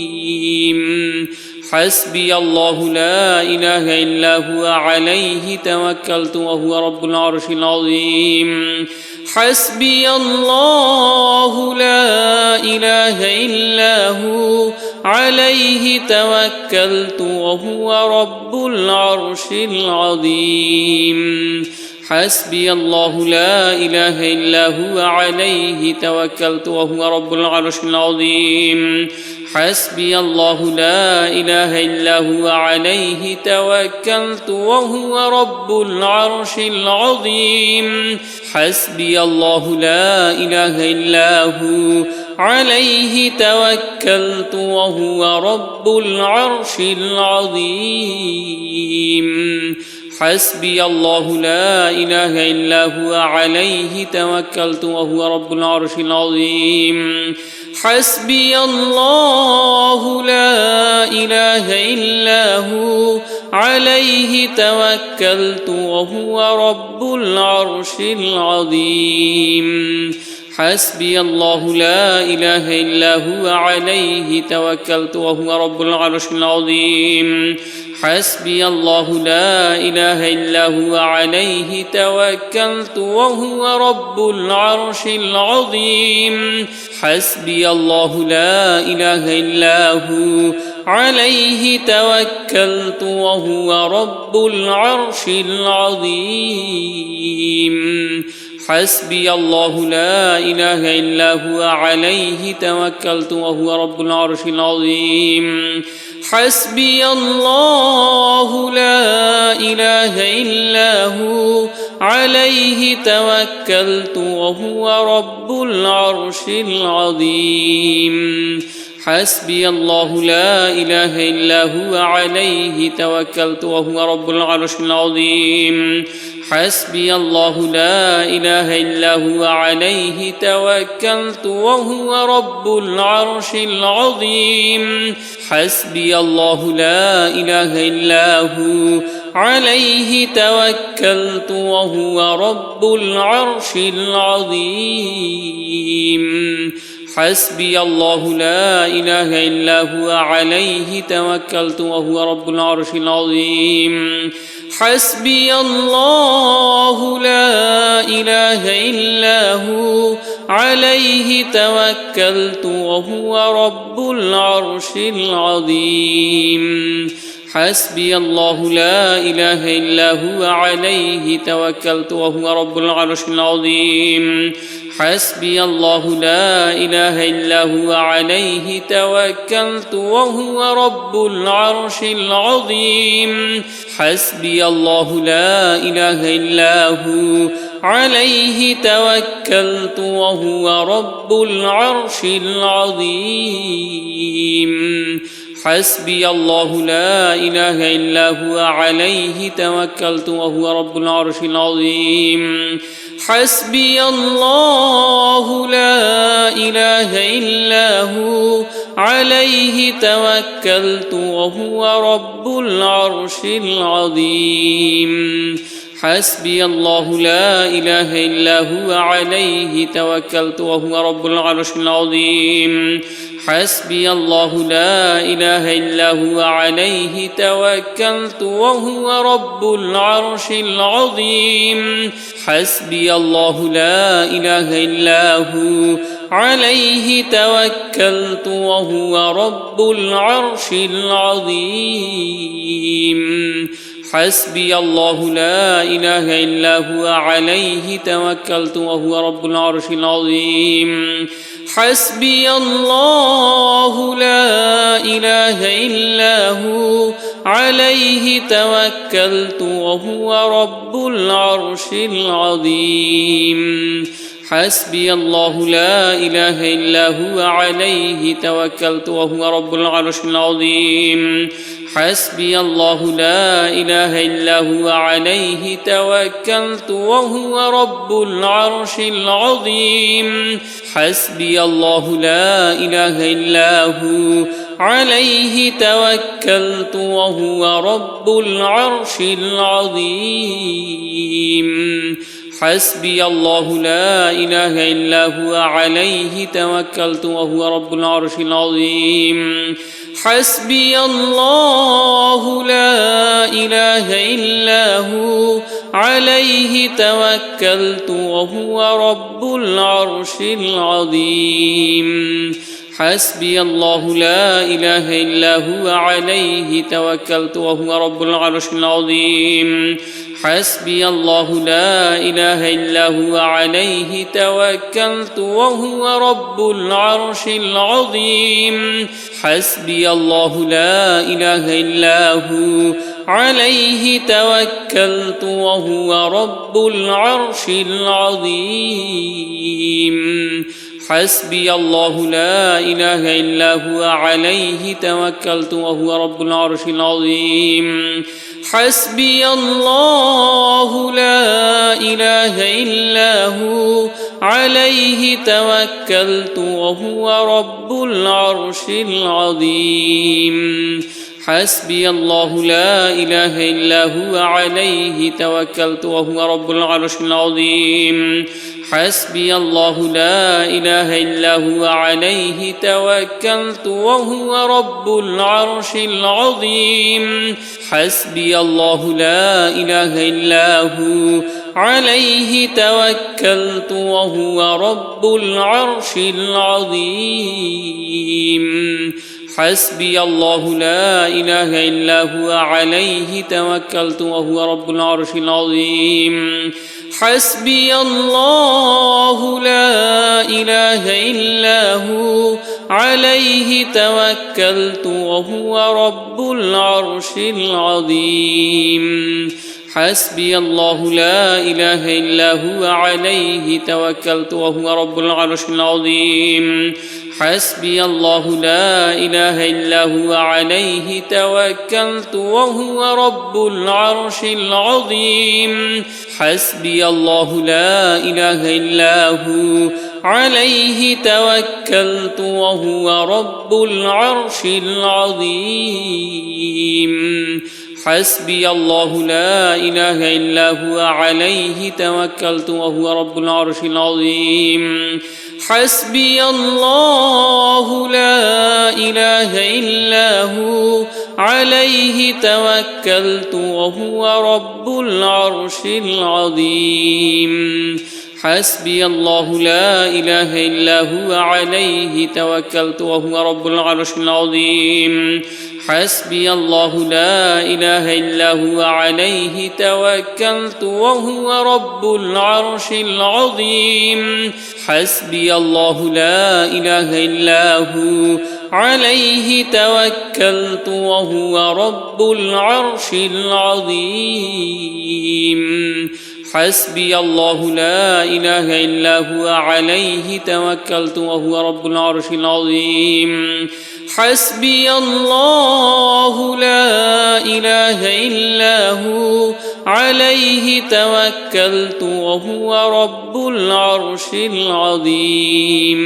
حسبي الله لا إله إلا هو عليه توكلت وهو رب العرش العظيم حسبي الله لا إله إلا هو عليه توكلت وهو رب العرش العظيم حسبي الله لا إله إلا هو عليه توكلت وهو رب العرش العظيم حسبي الله لا إله إلا هو عليه توكلت وهو رب العرش العظيم حسبي الله لا إله إلا هو عليه توكلت وهو رب العرش العظيم حسبي الله لا إله إلا هو عليه توكلت وهو رب العرش العظيم حسبي الله لا إله إلا هو عليه توكلت وهو رب العرش العظيم حسبي الله لا إله إلا هو عليه توكلت وهو رب العرش العظيم حسبي الله لا إله إلا هو عليه توكلت وهو رب العرش العظيم حسبي الله لا إله إلا هو عليه توكلت وهو رب العرش العظيم حسبي الله لا إله إلا هو عليه توكلت وهو رب العرش العظيم حسبي الله لا إله إلا هو عليه توكلت وهو رب العرش العظيم حسبي الله لا إله إلا هو عليه توكلت وهو رب العرش العظيم حسبي الله لا إله إلا هو عليه توكلت وهو رب العرش العظيم حسبي الله لا إله إلا هو عليه توكلت وهو رب العرش العظيم حسبي الله لا إله إلا هو عليه توكلت وهو رب العرش العظيم حسبي الله لا إله إلا هو عليه توكلت وهو رب العرش العظيم حسبي الله لا إله إلا هو عليه توكلت وهو رب العرش العظيم حسبي الله لا إله إلا هو عليه توكلت وهو رب العرش العظيم حسبي الله لا إله إلا هو عليه توكلت وهو رب العرش العظيم حسبي الله لا إله إلا هو عليه توكلت وهو رب العرش العظيم حسبي الله لا إله إلا هو عليه توكلت وهو رب العرش العظيم حسبي الله لا إله إلا هو عليه توكلت وهو رب العرش العظيم حسبي الله لا إله إلا هو عليه توكلت وهو رب العرش العظيم حسبي الله لا إله إلا هو عليه توكلت وهو رب العرش العظيم حسبي الله لا إله إلا هو عليه توكلت وهو رب العرش العظيم حسبي الله لا إله إلا هو عليه توكلت وهو رب العرش العظيم حسبي الله لا إله إلا هو عليه توكلت وهو رب العرش العظيم حسبي الله لا إله إلا هو عليه توكلت وهو رب العرش العظيم حسبي الله لا إله إلا هو عليه توكلت وهو رب العرش العظيم حسبي الله لا إله إلا هو عليه توكلت وهو رب العرش العظيم حسبي الله لا إله إلا هو عليه توكلت وهو رب العرش العظيم حسبي الله لا إله إلا هو عليه توكلت وهو رب العرش العظيم حسبي الله لا إله إلا هو عليه توكلت وهو رب العرش العظيم حسبي الله لا إله إلا هو عليه توكلت وهو رب العرش العظيم حسبي الله لا إله إلا هو عليه توكلت وهو رب العرش العظيم حسبي الله لا إله إلا هو عليه توكلت وهو رب العرش العظيم حسبي الله لا إله إلا هو عليه توكلت وهو رب العرش العظيم حسبي الله لا إله إلا هو عليه توكلت وهو رب العرش العظيم حسبي الله لا إله إلا هو عليه توكلت وهو رب العرش العظيم حسبي الله لا إله إلا هو عليه توكلت وهو رب العرش العظيم حسبي الله لا إله إلا هو عليه توكلت وهو رب العرش العظيم حسبي الله لا إله إلا هو عليه توكلت وهو رب العرش العظيم حسبي الله لا إله إلا هو عليه توكلت وهو رب العرش العظيم حسبي الله لا إله إلا هو عليه توكلت وهو رب العرش العظيم حسبي الله لا إله إلا هو عليه توكلت وهو رب العرش العظيم حسبي الله لا إله إلا هو عليه توكلت وهو رب العرش العظيم حسبي الله لا إله إلا هو عليه توكلت وهو رب العرش العظيم حسبي الله لا إله إلا هو عليه توكلت وهو رب العرش العظيم حسبي الله لا إله إلا هو عليه توكلت وهو رب العرش العظيم حسبي الله لا إله إلا هو عليه توكلت وهو رب العرش العظيم حسبي الله لا إله إلا هو عليه توكلت وهو رب العرش العظيم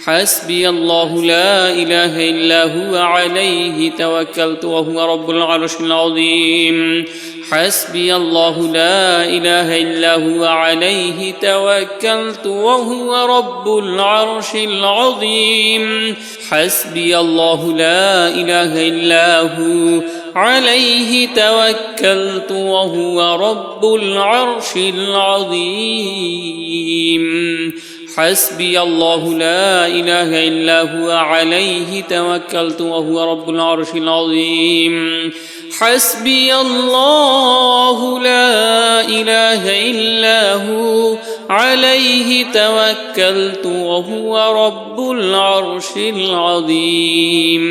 حسبي الله لا إله إلا هو عليه توكلت وهو رب العرش العظيم حسبي الله لا إله إلا هو عليه توكلت وهو رب العرش العظيم حسبي الله لا إله إلا هو عليه توكلت وهو رب العرش العظيم حسبي الله لا إله إلا هو عليه توكلت وهو رب العرش العظيم حسبي الله لا إله إلا هو عليه توكلت وهو رب العرش العظيم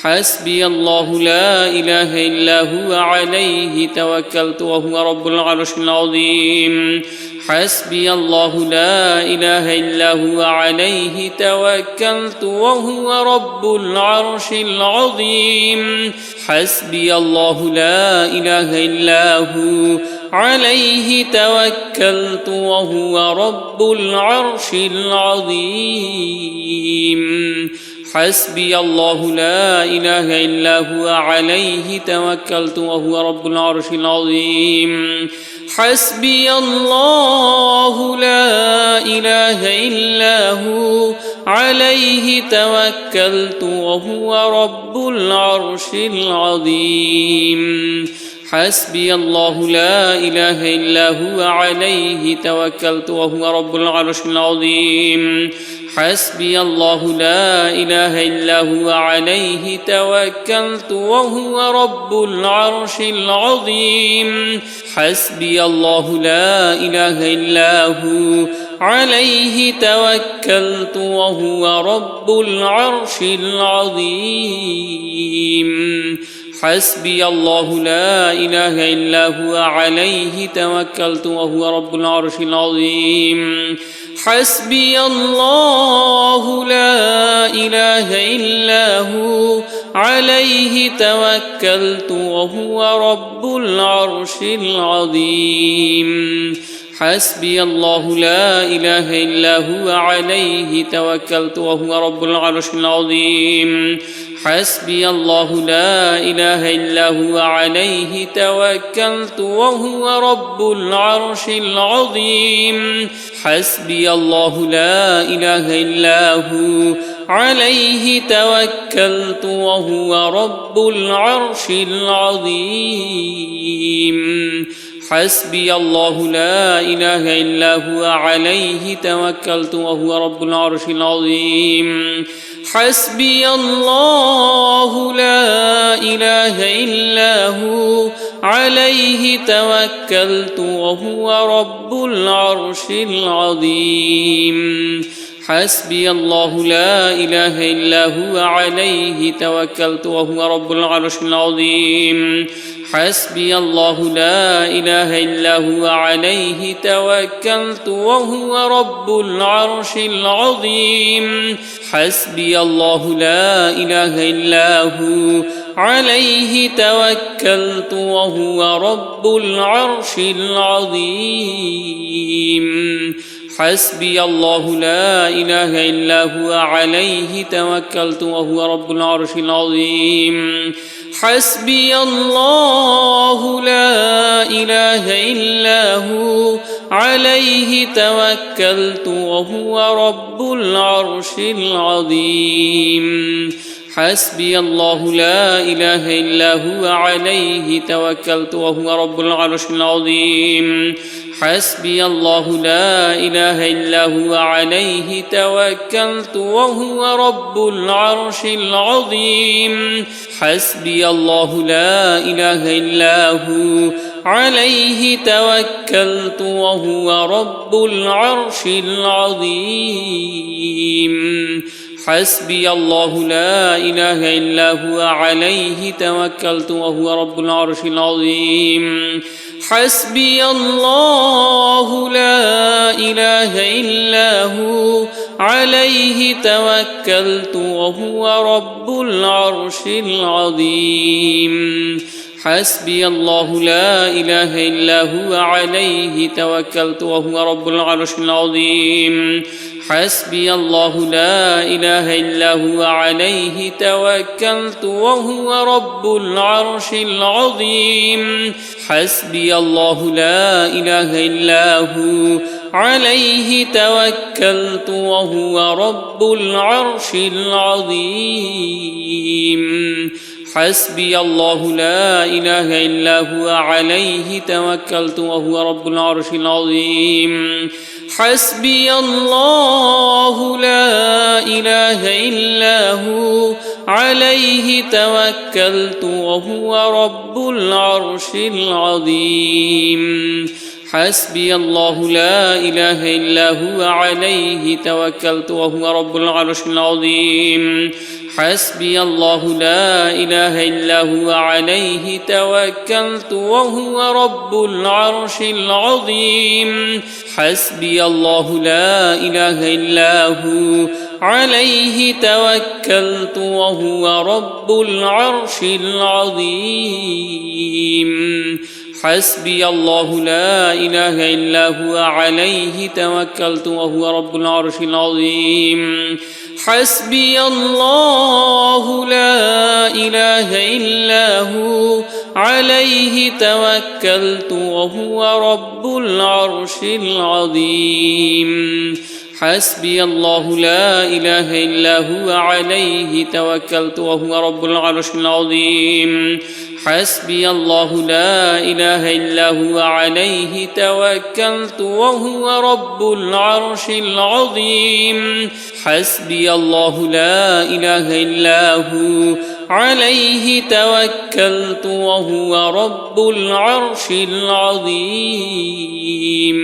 حسبي الله لا إله إلا هو عليه توكلت وهو رب العرش العظيم حسبي الله لا إله إلا هو عليه توكلت وهو رب العرش العظيم حسبي الله لا إله إلا هو عليه توكلت وهو رب العرش العظيم حسبي الله لا إله إلا هو عليه توكلت وهو رب العرش العظيم حسبي الله لا إله إلا هو عليه توكلت وهو رب العرش العظيم حسبي الله لا إله إلا هو عليه توكلت وهو رب العرش العظيم حسبي الله لا إله إلا هو عليه توكلت وهو رب العرش العظيم حسبي الله لا إله إلا هو عليه توكلت وهو رب العرش العظيم حسبي الله لا إله إلا هو عليه توكلت وهو رب العرش العظيم حسبي الله لا إله إلا هو عليه توكلت وهو رب العرش العظيم حسبي الله لا إله إلا هو عليه توكلت وهو رب العرش العظيم حسبي الله لا إله إلا هو عليه توكلت وهو رب العرش العظيم حسبي الله لا إله إلا هو عليه توكلت وهو رب العرش العظيم حسبي الله لا إله إلا هو عليه توكلت وهو رب العرش العظيم حسبي الله لا إله إلا هو عليه توكلت وهو رب العرش العظيم حسبي الله لا إله إلا هو عليه توكلت وهو رب العرش العظيم حسبي الله لا إله إلا هو عليه توكلت وهو رب العرش العظيم حسبي الله لا إله إلا هو عليه توكلت وهو رب العرش العظيم حسبي الله لا إله إلا هو عليه توكلت وهو رب العرش العظيم حسبي الله لا إله إلا هو عليه توكلت وهو رب العرش العظيم حسبي الله لا إله إلا هو عليه توكلت وهو رب العرش العظيم حسبي الله لا إله إلا هو عليه توكلت وهو رب العرش العظيم حسبي الله لا إله إلا هو عليه توكلت وهو رب العرش العظيم حسبي الله لا إله إلا هو عليه توكلت وهو رب العرش العظيم حسبي الله لا إله إلا هو عليه توكلت وهو رب العرش العظيم حسبي الله لا إله إلا هو عليه توكلت وهو رب العرش العظيم حسبي الله لا إله إلا هو عليه توكلت وهو رب العرش العظيم حسبي الله لا إله إلا هو عليه توكلت وهو رب العرش العظيم حسبي الله لا إله إلا هو عليه توكلت وهو رب العرش العظيم حسبي الله لا إله إلا هو عليه توكلت وهو رب العرش العظيم حسبي الله لا إله إلا هو عليه توكلت وهو رب العرش العظيم حسبي الله لا إله إلا هو عليه توكلت وهو رب العرش العظيم حسبي الله لا إله إلا هو عليه توكلت وهو رب العرش العظيم حسبي الله لا إله إلا هو عليه توكلت وهو رب العرش العظيم حسبي الله لا إله إلا هو عليه توكلت وهو رب العرش العظيم حسبي الله لا إله إلا هو عليه توكلت وهو رب العرش العظيم حسبي الله لا إله إلا هو عليه توكلت وهو رب العرش العظيم حسبي الله لا إله إلا هو عليه توكلت وهو رب العرش العظيم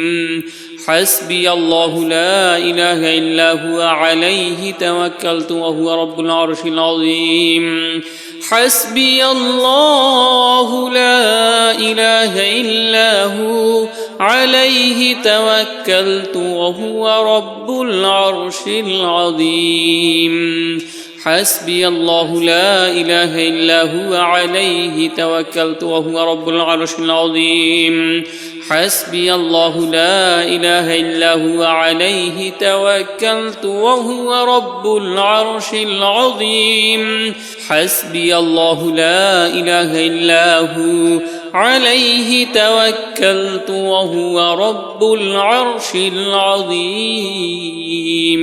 حسبي الله لا إله إلا هو عليه توكلت وهو رب العرش العظيم حسبي الله لا إله إلا هو عليه توكلت وهو رب العرش العظيم حسبي الله لا إله إلا هو عليه توكلت وهو رب العرش العظيم حسبي الله لا إله إلا هو عليه توكلت وهو رب العرش العظيم حسبي الله لا إله إلا هو عليه توكلت وهو رب العرش العظيم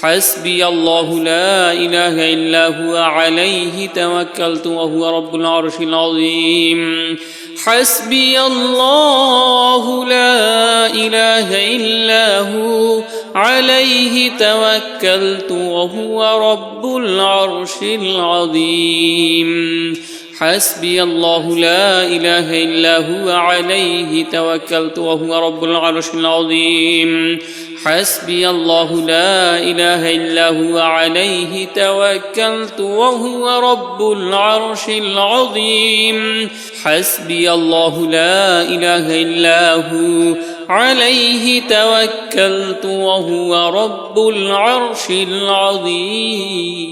حسبي الله لا إله إلا هو عليه توكلت وهو رب العرش العظيم حسبي الله لا إله إلا هو عليه توكلت وهو رب العرش العظيم حسبي الله لا إله إلا هو عليه توكلت وهو رب العرش العظيم حسبي الله لا إله إلا هو عليه توكلت وهو رب العرش العظيم حسبي الله لا إله إلا هو عليه توكلت وهو رب العرش العظيم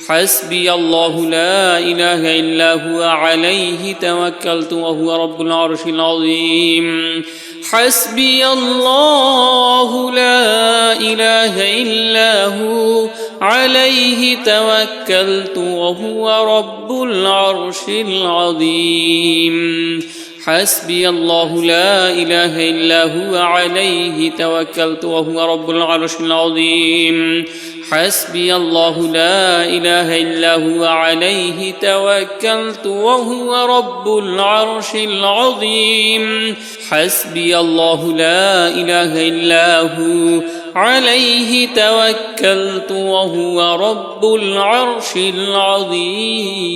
حسبي الله لا إله إلا هو عليه توكلت وهو رب العرش العظيم حسبي الله لا إله إلا هو عليه توكلت وهو رب العرش العظيم حسبي الله لا إله إلا هو عليه توكلت وهو رب العرش العظيم حسبي الله لا إله إلا هو عليه توكلت وهو رب العرش العظيم حسبي الله لا إله إلا هو عليه توكلت وهو رب العرش العظيم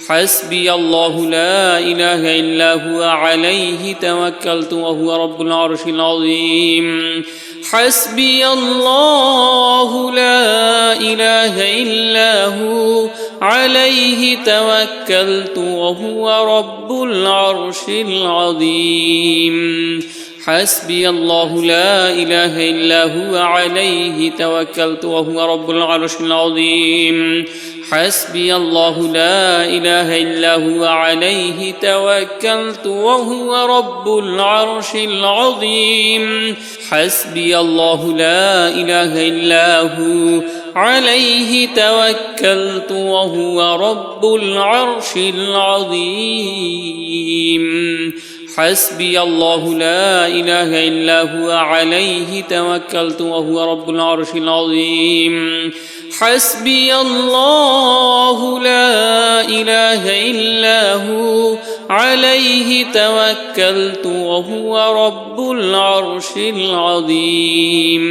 حسبي الله لا إله إلا هو عليه توكلت وهو رب العرش العظيم حسبي الله لا إله إلا هو عليه توكلت وهو رب العرش العظيم حسبي الله لا إله إلا هو عليه توكلت وهو رب العرش العظيم حسبي الله لا إله إلا هو عليه توكلت وهو رب العرش العظيم حسبي الله لا إله إلا هو عليه توكلت وهو رب العرش العظيم حسبي الله لا إله إلا هو عليه توكلت وهو رب العرش العظيم حسبي الله لا إله إلا هو عليه توكلت وهو رب العرش العظيم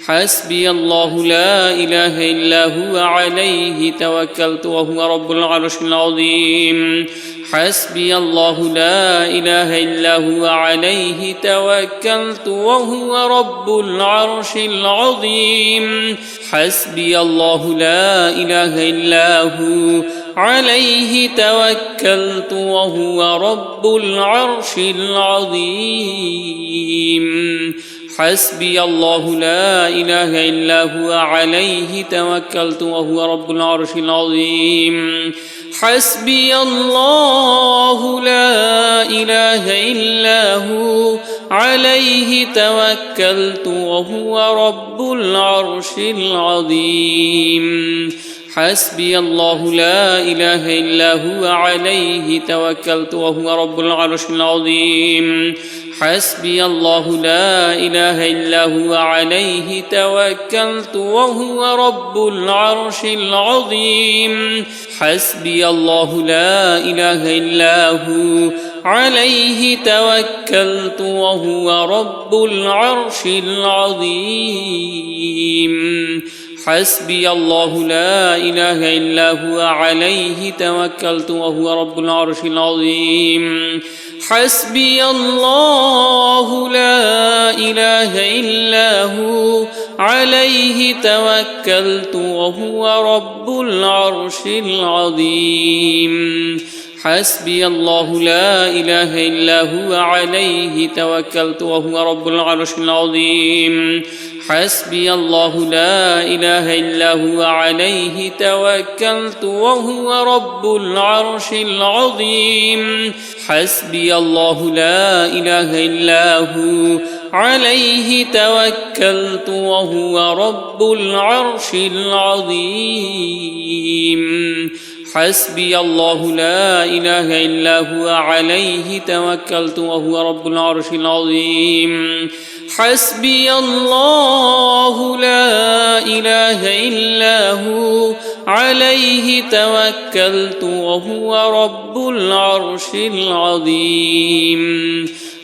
حسبي الله لا إله إلا هو عليه توكلت وهو رب العرش العظيم حسبي الله لا إله إلا هو عليه توكلت وهو رب العرش العظيم حسبي الله لا إله إلا هو عليه توكلت وهو رب العرش العظيم حسبي الله لا إله إلا هو عليه توكلت وهو رب العرش العظيم حسبي الله لا إله إلا هو عليه توكلت وهو رب العرش العظيم حسبي الله لا إله إلا هو عليه توكلت وهو رب العرش العظيم حسبي الله لا إله إلا هو عليه توكلت وهو رب العرش العظيم حسبي الله لا إله إلا هو عليه توكلت وهو رب العرش العظيم حسبي الله لا إله إلا هو عليه توكلت وهو رب العرش العظيم حسبي الله لا إله إلا هو عليه توكلت وهو رب العرش العظيم حسبي الله لا إله إلا هو عليه توكلت وهو رب العرش العظيم حسبي الله لا إله إلا هو عليه توكلت وهو رب العرش العظيم حسبي الله لا إله إلا هو عليه توكلت وهو رب العرش العظيم حسبي الله لا إله إلا هو عليه توكلت وهو رب العرش العظيم حسبي الله لا إله إلا هو عليه توكلت وهو رب العرش العظيم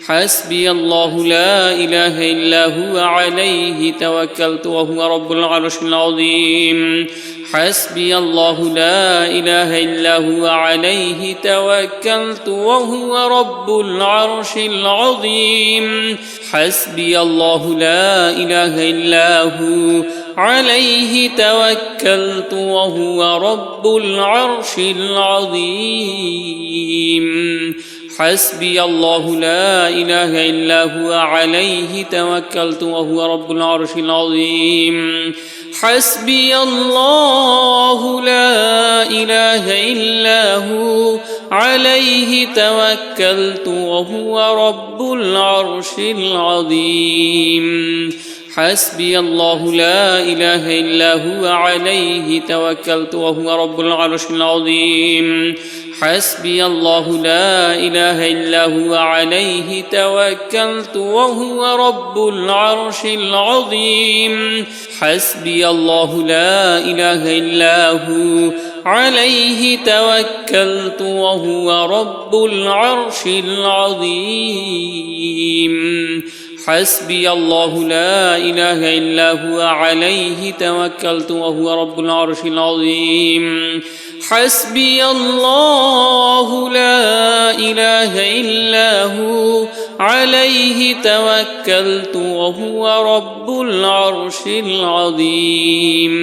حسبي الله لا إله إلا هو عليه توكلت وهو رب العرش العظيم حسبي الله لا إله إلا هو عليه توكلت وهو رب العرش العظيم حسبي الله لا إله إلا هو عليه توكلت وهو رب العرش العظيم حسبي الله لا إله إلا هو عليه توكلت وهو رب العرش العظيم حسبي الله لا إله إلا هو عليه توكلت وهو رب العرش العظيم حسبي الله لا إله إلا هو عليه توكلت وهو رب العرش العظيم حسبي الله لا إله إلا هو عليه توكلت وهو رب العرش العظيم حسبي الله لا إله إلا هو عليه توكلت وهو رب العرش العظيم حسبي الله لا إله إلا هو عليه توكلت وهو رب العرش العظيم حسبي الله لا إله إلا هو عليه توكلت وهو رب العرش العظيم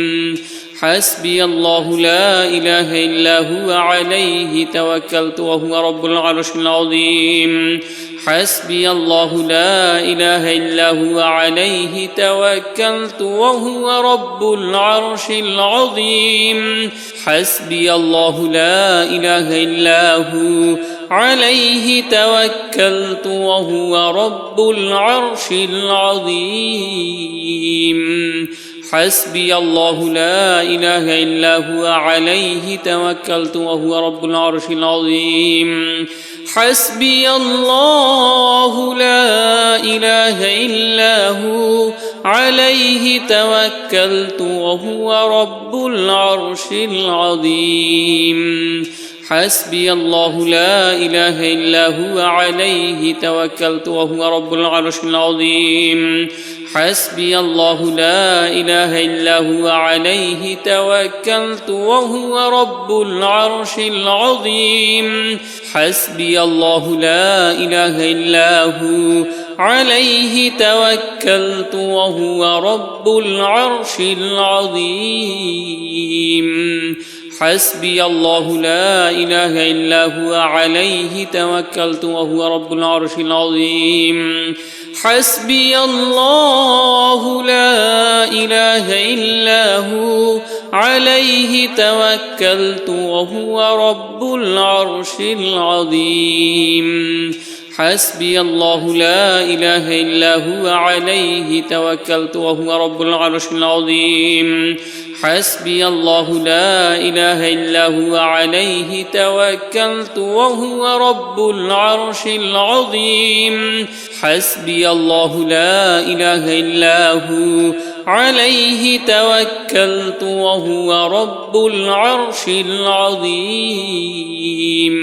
حسبي الله لا إله إلا هو عليه توكلت وهو رب العرش العظيم حسبي الله لا إله إلا هو عليه توكلت وهو رب العرش العظيم حسبي الله لا إله إلا هو عليه توكلت وهو رب العرش العظيم حسبي الله لا إله إلا هو عليه توكلت وهو رب العرش العظيم حسبي الله لا إله إلا هو عليه توكلت وهو رب العرش العظيم حسبي الله لا إله إلا هو عليه توكلت وهو رب العرش العظيم حسبي الله لا إله إلا هو عليه توكلت وهو رب العرش العظيم حسبي الله لا إله إلا هو عليه توكلت وهو رب العرش العظيم حسبي الله لا إله إلا هو عليه توكلت وهو رب العرش العظيم حسبي الله لا إله إلا هو عليه توكلت وهو رب العرش العظيم حسبي الله لا إله إلا هو عليه توكلت وهو رب العرش العظيم حسبي الله لا إله إلا هو عليه توكلت وهو رب العرش العظيم حسبي الله لا إله إلا هو عليه توكلت وهو رب العرش العظيم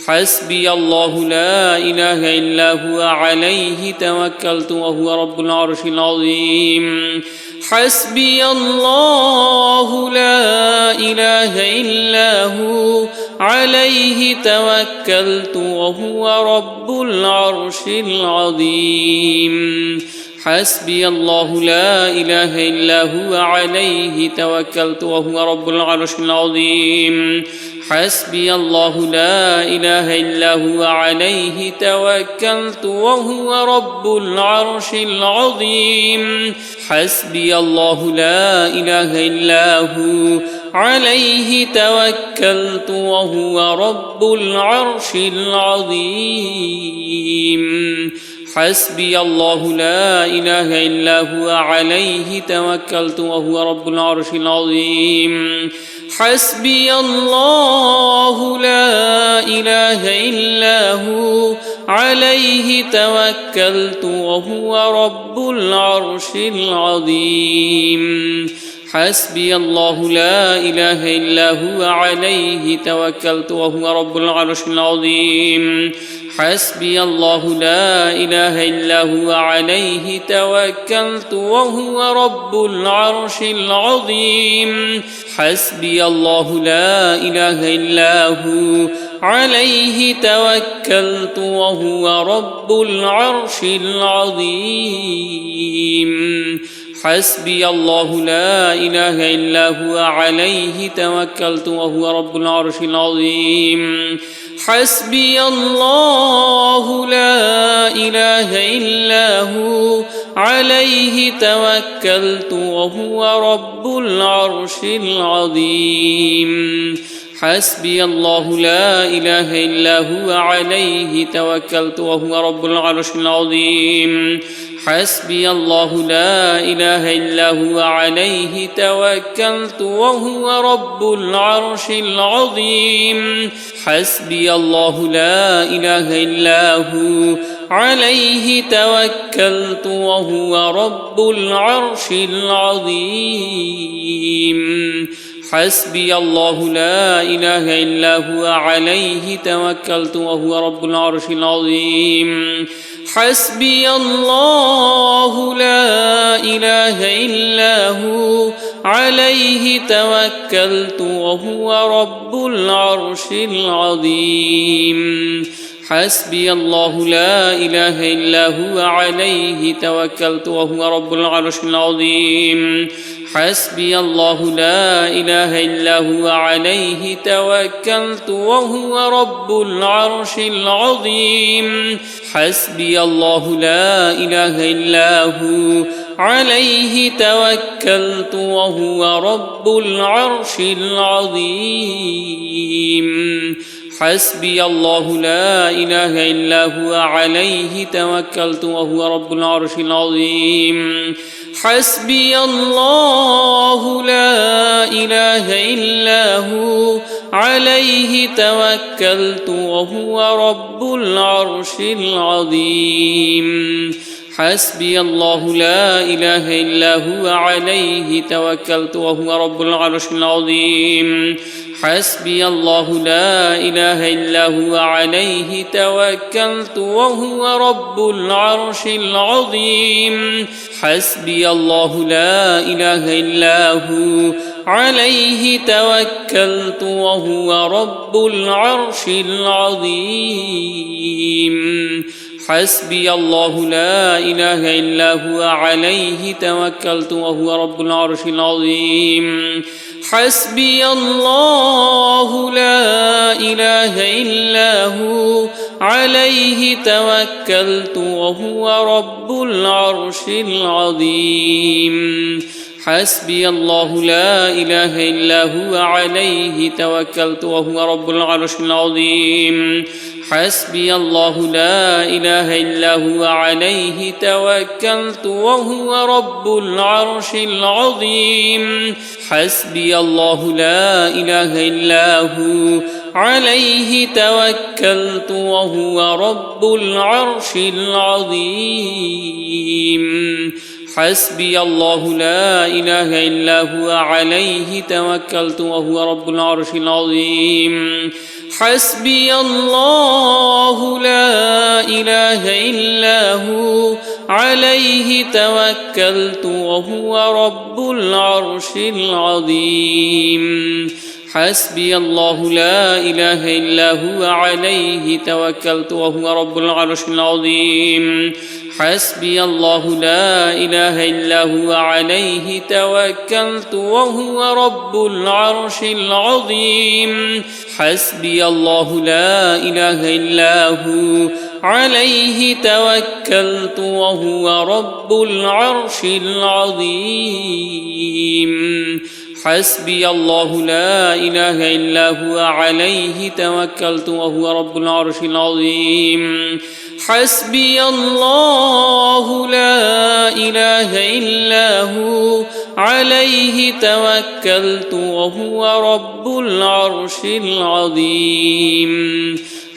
حسبي الله لا إله إلا هو عليه توكلت وهو رب العرش العظيم حسبي الله لا إله إلا هو عليه توكلت وهو رب العرش العظيم حسبي الله لا إله إلا هو عليه توكلت وهو رب العرش العظيم حسبي الله لا إله إلا هو عليه توكلت وهو رب العرش العظيم حسبي الله لا إله إلا هو عليه توكلت وهو رب العرش العظيم حسبي الله لا إله إلا هو عليه توكلت وهو رب العرش العظيم حسبي الله لا إله إلا هو عليه توكلت وهو رب العرش العظيم حسبي الله لا إله إلا هو عليه توكلت وهو رب العرش العظيم حسبي الله لا إله إلا هو عليه توكلت وهو رب العرش العظيم حسبي الله لا إله إلا هو عليه توكلت وهو رب العرش العظيم حسبي الله لا إله إلا هو عليه توكلت وهو رب العرش العظيم حسبي الله لا إله إلا هو عليه توكلت وهو رب العرش العظيم حسبي الله لا إله إلا هو عليه توكلت وهو رب العرش العظيم حسبي الله لا إله إلا هو عليه توكلت وهو رب العرش العظيم حسبي الله لا إله إلا هو عليه توكلت وهو رب العرش العظيم حسبي الله لا إله إلا هو عليه توكلت وهو رب العرش العظيم حسبي الله لا إله إلا هو عليه توكلت وهو رب العرش العظيم حسبي الله لا إله إلا هو عليه توكلت وهو رب العرش العظيم حسبي الله لا إله إلا هو عليه توكلت وهو رب العرش العظيم حسبي الله لا إله إلا هو عليه توكلت وهو رب العرش العظيم حسبي الله لا إله إلا هو عليه توكلت وهو رب العرش العظيم حسبي الله لا إله إلا هو عليه توكلت وهو رب العرش العظيم حسبي الله لا إله إلا هو عليه توكلت وهو رب العرش العظيم حسبي الله لا إله إلا هو عليه توكلت وهو رب العرش العظيم حسبي الله لا إله إلا هو عليه توكلت وهو رب العرش العظيم حسبي الله لا إله إلا هو عليه توكلت وهو رب العرش العظيم حسبي الله لا إله إلا هو عليه توكلت وهو رب العرش العظيم حسبي الله لا إله إلا هو عليه توكلت وهو رب العرش العظيم حسبي الله لا إله إلا هو عليه توكلت وهو رب العرش العظيم حسبي الله لا إله إلا هو عليه توكلت وهو رب العرش العظيم حسبي الله لا إله إلا هو عليه توكلت وهو رب العرش العظيم حسبي الله لا إله إلا هو عليه توكلت وهو رب العرش العظيم حسبي الله لا إله إلا هو عليه توكلت وهو رب العرش العظيم حسبي الله لا إله إلا هو عليه توكلت وهو رب العرش العظيم حسبي الله لا إله إلا هو عليه توكلت وهو رب العرش العظيم حسبي الله لا إله إلا هو عليه توكلت وهو رب العرش العظيم حسبي الله لا إله إلا هو عليه توكلت وهو رب العرش العظيم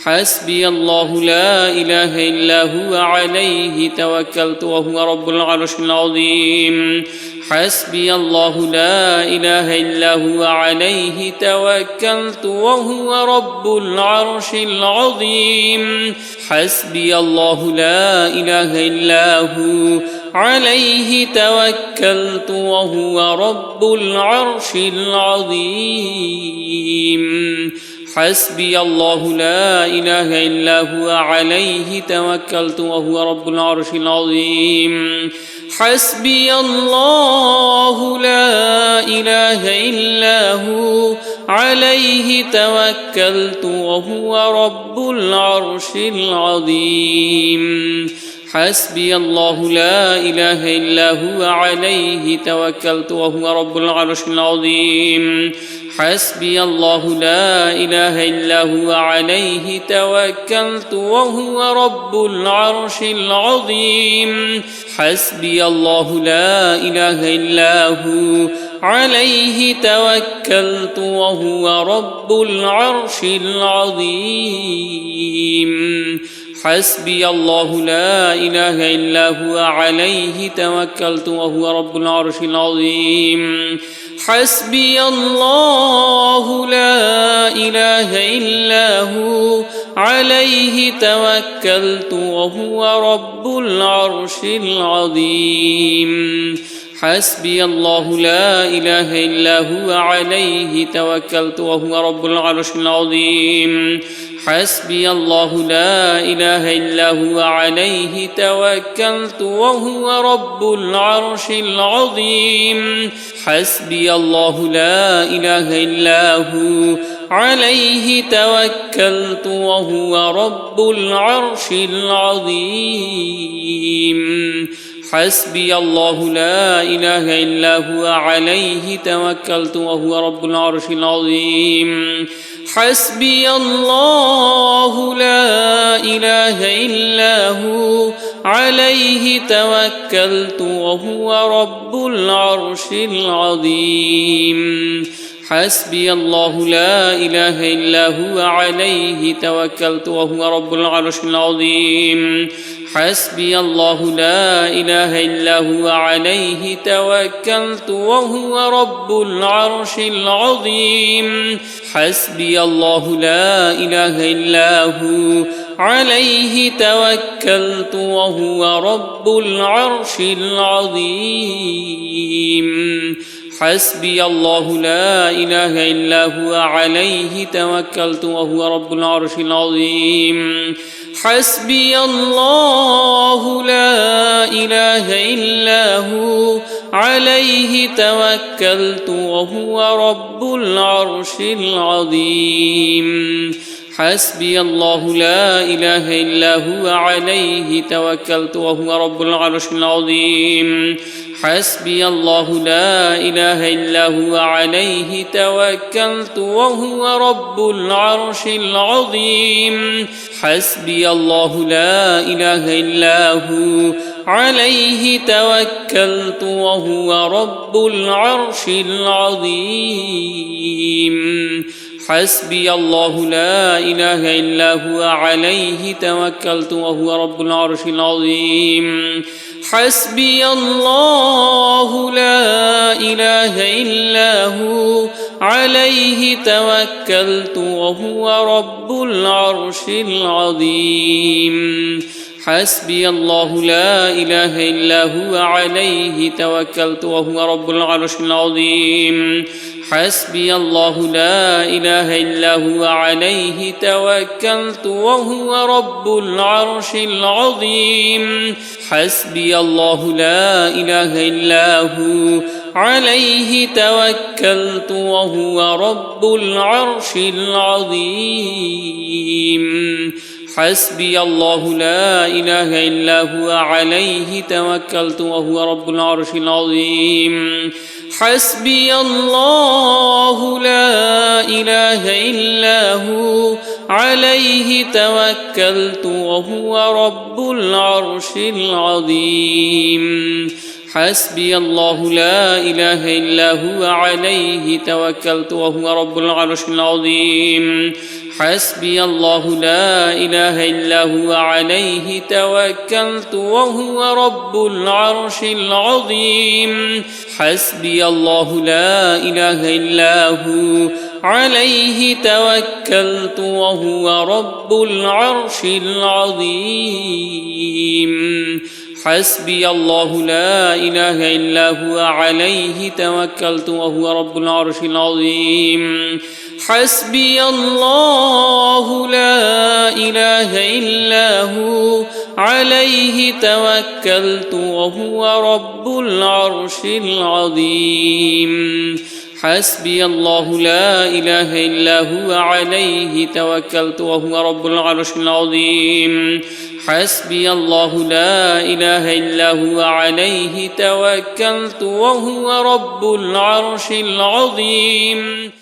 حسبي الله لا إله إلا هو عليه توكلت وهو رب العرش العظيم حسبي الله لا إله إلا هو عليه توكلت وهو رب العرش العظيم حسبي الله لا إله إلا هو عليه توكلت وهو رب العرش العظيم حسبي الله لا إله إلا هو عليه توكلت وهو رب العرش العظيم حسبي الله لا إله إلا هو عليه توكلت وهو رب العرش العظيم حسبي الله لا إله إلا هو عليه توكلت وهو رب العرش العظيم حسبي الله لا إله إلا هو عليه توكلت وهو رب العرش العظيم حسبي الله لا إله إلا هو عليه توكلت وهو رب العرش العظيم حسبي الله لا إله إلا هو عليه توكلت وهو رب العرش العظيم حسبي الله لا إله إلا هو عليه توكلت وهو رب العرش العظيم حسبي الله لا إله إلا هو عليه توكلت وهو رب العرش العظيم حسبي الله لا إله إلا هو عليه توكلت وهو رب العرش العظيم حسبي الله لا إله إلا هو عليه توكلت وهو رب العرش العظيم حسبي الله لا إله إلا هو عليه توكلت وهو رب العرش العظيم حسبي الله لا إله إلا هو عليه توكلت وهو رب العرش العظيم حسبي الله لا إله إلا هو عليه توكلت وهو رب العرش العظيم حسبي الله لا إله إلا هو عليه توكلت وهو رب العرش العظيم حسبي الله لا إله إلا هو عليه توكلت وهو رب العرش العظيم حسبي الله لا إله إلا هو عليه توكلت وهو رب العرش العظيم حسبي الله لا إله إلا هو عليه توكلت وهو رب العرش العظيم حسبي الله لا إله إلا هو عليه توكلت وهو رب العرش العظيم حسبي الله لا إله إلا هو عليه توكلت وهو رب العرش العظيم حسبي الله لا إله إلا هو عليه توكلت وهو رب العرش العظيم حسبي الله لا إله إلا هو عليه توكلت وهو رب العرش العظيم حسبي الله لا إله إلا هو عليه توكلت وهو رب العرش العظيم حسبي الله لا إله إلا هو عليه توكلت وهو رب العرش العظيم حسبي الله لا إله إلا هو عليه توكلت وهو رب العرش العظيم حسبي الله لا إله إلا هو عليه توكلت وهو رب العرش العظيم حسبي الله لا إله إلا هو عليه توكلت وهو رب العرش العظيم حسبي الله لا إله إلا هو عليه توكلت وهو رب العرش العظيم حسبي الله لا إله إلا هو عليه توكلت وهو رب العرش العظيم حسبي الله لا إله إلا هو عليه توكلت وهو رب العرش العظيم حسبي الله لا إله إلا هو عليه توكلت وهو رب العرش العظيم حسبي الله لا إله إلا هو عليه توكلت وهو رب العرش العظيم حسبي الله لا إله إلا هو عليه توكلت وهو رب العرش العظيم حسبي الله لا إله إلا هو عليه توكلت وهو رب العرش العظيم حسبي الله لا إله إلا هو عليه توكلت وهو رب العرش العظيم